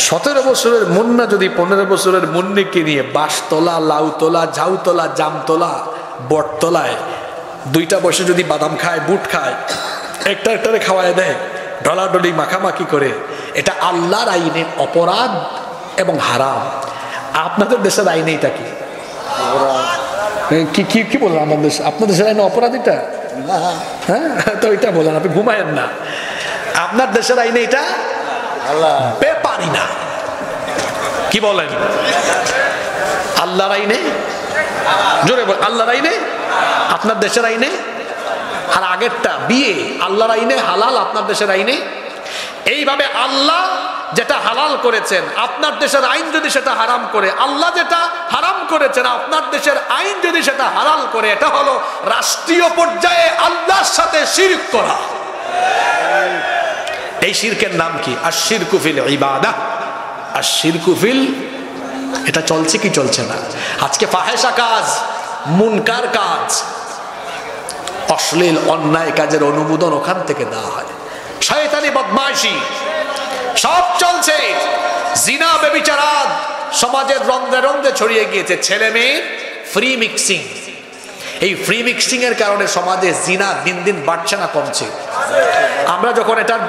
17 বছরের মুন্না যদি 15 বছরের মুন্নিকে নিয়ে বাঁশতলা, লাউতলা, ঝাউতলা, জামতলা, বটতলায় 2টা বসে যদি বাদাম খায়, বুট খায়, একটারে খাওয়ায় দেয়, ডলাডলি মাখামাখি করে, এটা আল্লাহর আইনে অপরাধ এবং হারাম। আপনাদের দেশের আইনে এটা কি? কি বললাম? আপনার দেশের আইনে অপরাধ এটা? হ্যাঁ, তো এটা বলেন, আপনি ঘুমায়েন না। আপনার দেশের আইনে এটা ব্যাপারই না। কি বলেন? আল্লাহর আইনে, জোরে বল, আল্লাহর আইনে, আপনার দেশের আইনে। আর আগেরটা বিয়ে আল্লাহর আইনে হালাল, আপনার দেশের আইনে। এইভাবে আল্লাহ যেটা হালাল করেছেন, আপনার দেশের আইন যদি সেটা হারাম করে, আল্লাহ যেটা হারাম করেছেন, আপনার দেশের আইন যদি সেটা হালাল করে, এটা হলো রাষ্ট্রীয় পর্যায়ে আল্লাহর সাথে শিরক করা। এই শিরকের নাম কি? আশ-শিরকু ফিল ইবাদাহ, আশ-শিরকু ফিল। এটা চলছে কি চলছে না? আজকে ফাহেশা কাজ, মুনকার কাজ, অশ্লীল অন্যায় কাজের অনুমোদন ওখান থেকে দেওয়া হয়। শয়তানি বদমাইশি, সব চলছে। জিনা ব্যভিচারাদ সমাজের রন্ধ্রে রন্ধ্রে ছড়িয়ে গিয়েছে। ছেলে মেয়ে ফ্রি মিক্সিং, এই ফ্রি মিক্সিং এর কারণে সমাজে জিনা দিন দিন বাড়ছে না কমছে। আমরা যখন এটার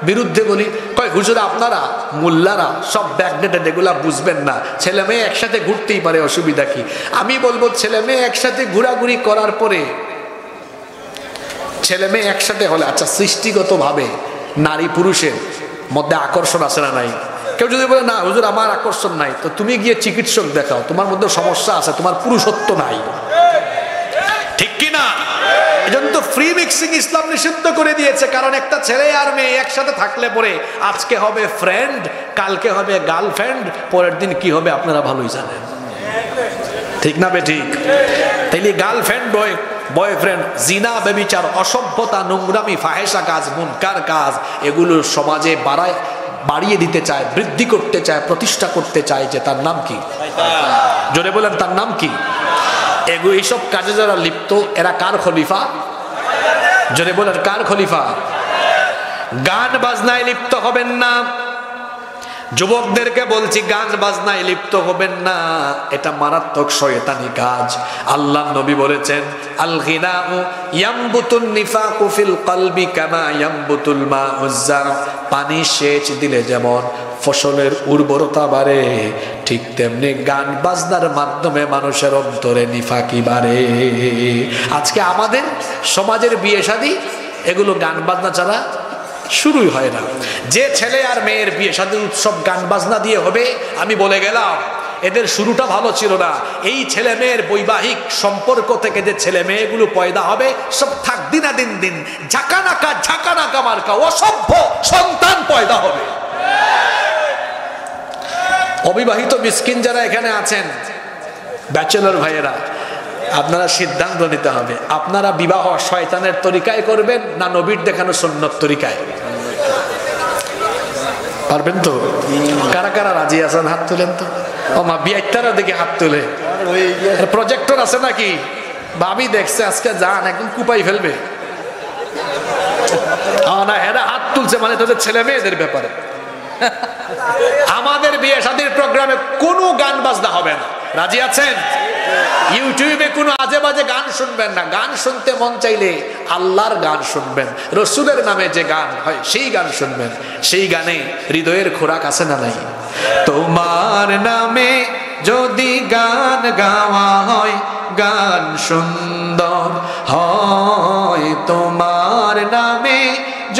বিরুদ্ধে বলি, কয় হুজুর আপনারা মোল্লারা সব ব্যাকডেটেড, এগুলা বুঝবেন না, ছেলে মেয়ে একসাথে ঘুরতেই পারে, অসুবিধা কি? আমি বলবো ছেলে মেয়ে একসাথে ঘোরাঘুরি করার পরে, ছেলে মেয়ে একসাথে হলে আচ্ছা সৃষ্টিগত ভাবে নারী পুরুষের মধ্যে আকর্ষণ আছে না নাই? কেউ যদি বলে না হুজুর আমার আকর্ষণ নাই, তো তুমি গিয়ে চিকিৎসক দেখাও, তোমার মধ্যে সমস্যা আছে, তোমার পুরুষত্ব নাই, ঠিক কি না? এজন্য তো ফ্রি মিক্সিং ইসলাম নিষিদ্ধ করে দিয়েছে। কারণ একটা ছেলে আর মেয়ে একসাথে থাকলে পরে আজকে হবে ফ্রেন্ড, কালকে হবে গার্লফ্রেন্ড, পরের দিন কি হবে আপনারা ভালোই জানেন, ঠিক না বে ঠিক? তাইলে গার্লফ্রেন্ড বয়ফ্রেন্ড, জিনা ব্যভিচার, অসভ্যতা, নোংরামি, ফাহেসা কাজ, মুনকার কাজ, এগুলো সমাজে বাড়িয়ে দিতে চায়, বৃদ্ধি করতে চায়, প্রতিষ্ঠা করতে চায়, যে তার নাম কি? জোরে বলেন তার নাম কি? এইসব কাজে যারা লিপ্ত এরা কার খলিফা? জোরে বলেন কার খলিফা? গান বাজনায় লিপ্ত হবেন না। যুবকদেরকে বলছি গান বাজনায় লিপ্ত হবেন না, এটা মারাত্মক শয়তানি কাজ। আল্লাহ নবী বলেছেন আল গিনাউ ইয়ামবুতুন নিফাকু ফিল কলবি কামা ইয়ামবুতুল মাউজ জার, পানি সেচ দিলে যেমন ফসলের উর্বরতা বাড়ে, ঠিক তেমনি গান বাজনার মাধ্যমে মানুষের অন্তরে নিফাকি বাড়ে। আজকে আমাদের সমাজের বিয়ে শাদী এগুলো গান বাজনা ছাড়া শুরুই হয় না। যে ছেলে আর মেয়ের বিয়ে শাদীর উৎসব গান বাজনা দিয়ে হবে, আমি বলে গেলাম এদের শুরুটা ভালো ছিল না। এই ছেলে মেয়ের বৈবাহিক সম্পর্ক থেকে যে ছেলে মেয়েগুলো পয়দা হবে, সব থাক দিনা দিন দিন ঝাঁকানাকা মার্কা অসভ্য সন্তান পয়দা হবে। অবিবাহিত মিসকিন যারা এখানে আছেন, ব্যাচেলর ভাইয়েরা, আপনারা সিদ্ধান্ত নিতে হবে, আপনারা বিবাহ শয়তানের তরিকায় করবেন না নবীর দেখানো সুন্নত তরিকায়? পারবেন তো? কারা কারা রাজি আছেন হাত তুলেন তো। ও মা বিয়াইতারা দেখে হাত তুলে। প্রজেক্টর আছে নাকি? ভাবি দেখছে আজকে যান একদম কুপাই ফেলবে। না এরা হাত তুলছে মানে তোদের ছেলে মেয়েদের ব্যাপারে। আমাদের বিয়ে শাদীর প্রোগ্রামে কোনো গান বাজনা হবে না, রাজি আছেন? ইউটিউবে কোনো আজে বাজে গান শুনবেন না। গান শুনতে মন চাইলে আল্লাহর গান শুনবেন, রসুলের নামে যে গান হয় সেই গান শুনবেন। সেই গানে হৃদয়ের খোরাক আছে না নাই? তোমার নামে যদি গান গাওয়া হয়, গান সুন্দর হয়। তোমার নামে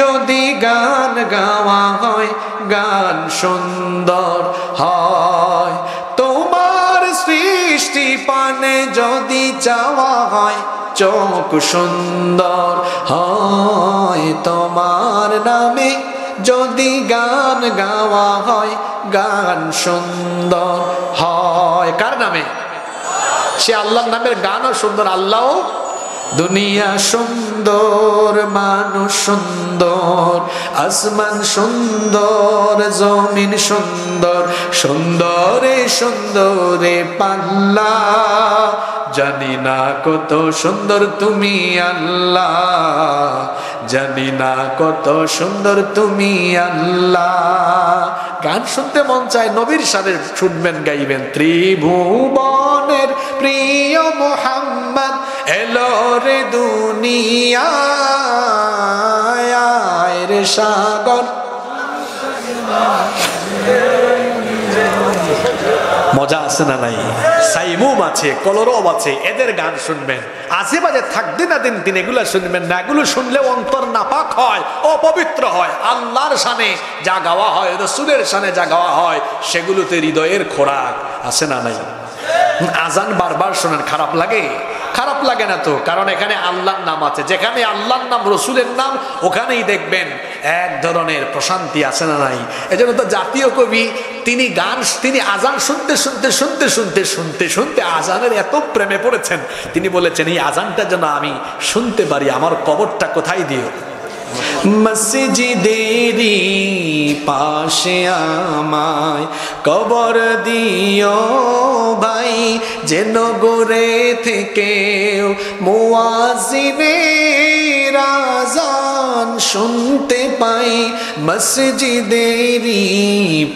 যদি গান গাওয়া হয়, গান সুন্দর হয়। তোমার সৃষ্টি পানে যদি চাওয়া হয়, চোখ সুন্দর হয়। তোমার নামে যদি গান গাওয়া হয়, গান সুন্দর হয়। কার নামে? সে আল্লাহর নামের গানও সুন্দর। আল্লাহ দুনিয়া সুন্দর, মানুষ সুন্দর, আসমান সুন্দর, জমিন সুন্দর, সুন্দরে সুন্দরে পাল্লা। জানি না কত সুন্দর তুমি আল্লাহ, জানি না কত সুন্দর তুমি আল্লাহ। গান শুনতে মন চায়, নবীর সাথে শুনবেন, গাইবেন। ত্রিভুবনের প্রিয় মুহাম্মদ এলো রে দুনিয়ায় রে সাগর। মজা আছে না নাই? সাইমুম আছে, কলরব আছে, এদের গান শুনবেন। আজে বাজে থাকতে না দিন দিন এগুলো শুনবেন না। এগুলো শুনলে অন্তর নাপাক হয়, অপবিত্র হয়। আল্লাহর শানে যা গাওয়া হয়, রসুলের শানে যা গাওয়া হয়, সেগুলোতে হৃদয়ের খোরাক আছে না নাই? আজান বারবার শোনেন, খারাপ লাগে? খারাপ লাগে না তো, কারণ এখানে আল্লাহর নাম আছে। যেখানে আল্লাহর নাম, রসুলের নাম, ওখানেই দেখবেন এক ধরনের প্রশান্তি আছে না নাই? এজন্য তো জাতীয় কবি তিনি আজান শুনতে শুনতে শুনতে শুনতে শুনতে শুনতে আজানের এত প্রেমে পড়েছেন, তিনি বলেছেন এই আজানটা যেন আমি শুনতে পারি, আমার কবরটা কোথায় দিও? মসজিদেরি পাশে আমায় কবর দিও ভাই, যেন গোরে থেকে মুয়াজ্জিনের আযান শুনতে পাই মসজিদেরই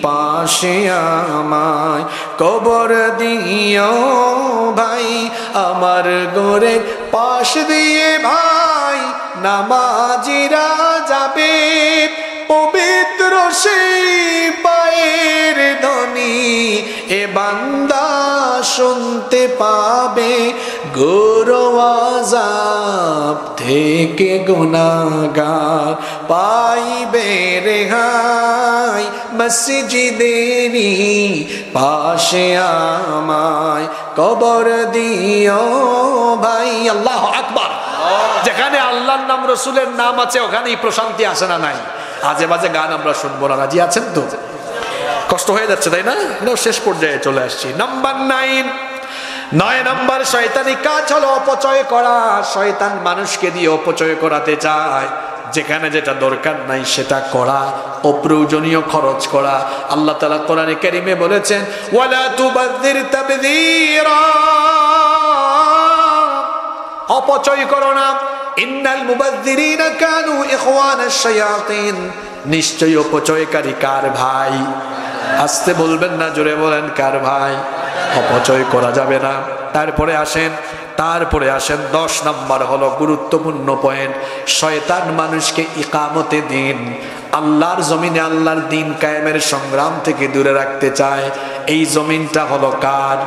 পাশে আমায় কবর দিও ভাই আমার ঘরের পাশ দিয়ে ভাই নামাজিরা যাবে পবিত্র সেই পায়ের ধ্বনি এ বান্দা শুনতে পাবে গৌরব আযাব থেকে গুনাহগার পাইবে রেহাই মসজিদেরই পাশে আমায় কবর দিও ভাই। আল্লাহু আকবার। যেখানে আল্লাহর নাম রসুলের নাম আছে ওখানেই প্রশান্তি আসে না নাই? আজে বাজে গান আমরা শুনবো না, রাজি আছেন তো? কষ্ট হয়ে যাচ্ছে তাই না? শেষ পর্যায়ে চলে আসছি। নাম্বার 9 নম্বর শয়তানি কাজ হলো অপচয় করা। শয়তান মানুষকে দিয়ে অপচয় করাতে চায়, যেখানে যেটা দরকার নাই সেটা করা, অপ্রয়োজনীয় খরচ করা। আল্লাহ তাআলা কোরআনে কারীমে বলেছেন ওয়ালা তুবাযযির তাবযীরা, অপচয় করো না। ইন্নাল মুবাযযিরিনা কানু ইখওয়ানাশ শায়াতিন, নিশ্চয়ই অপচয়কারী কার ভাই? আস্তে বলবেন না, জোরে বলেন কার ভাই? অপচয় করা যাবে না। তারপরে আসেন 10 নম্বর হলো গুরুত্বপূর্ণ পয়েন্ট। শয়তান মানুষকে ইকামতে দিন, আল্লাহর জমিনে আল্লাহর দিন কায়েমের সংগ্রাম থেকে দূরে রাখতে চায়। এই জমিনটা হলো কার?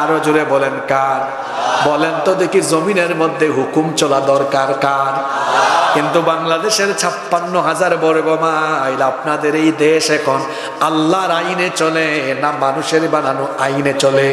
আরো জোরে বলেন কার? বলেন তো দেখি, জমিনের মধ্যে হুকুম চলা দরকার কার? কিন্তু বাংলাদেশের 56,000 বর্গ মাইল আপনাদের এই দেশ এখন আল্লাহর আইনে চলে না মানুষের বানানো আইনে চলে?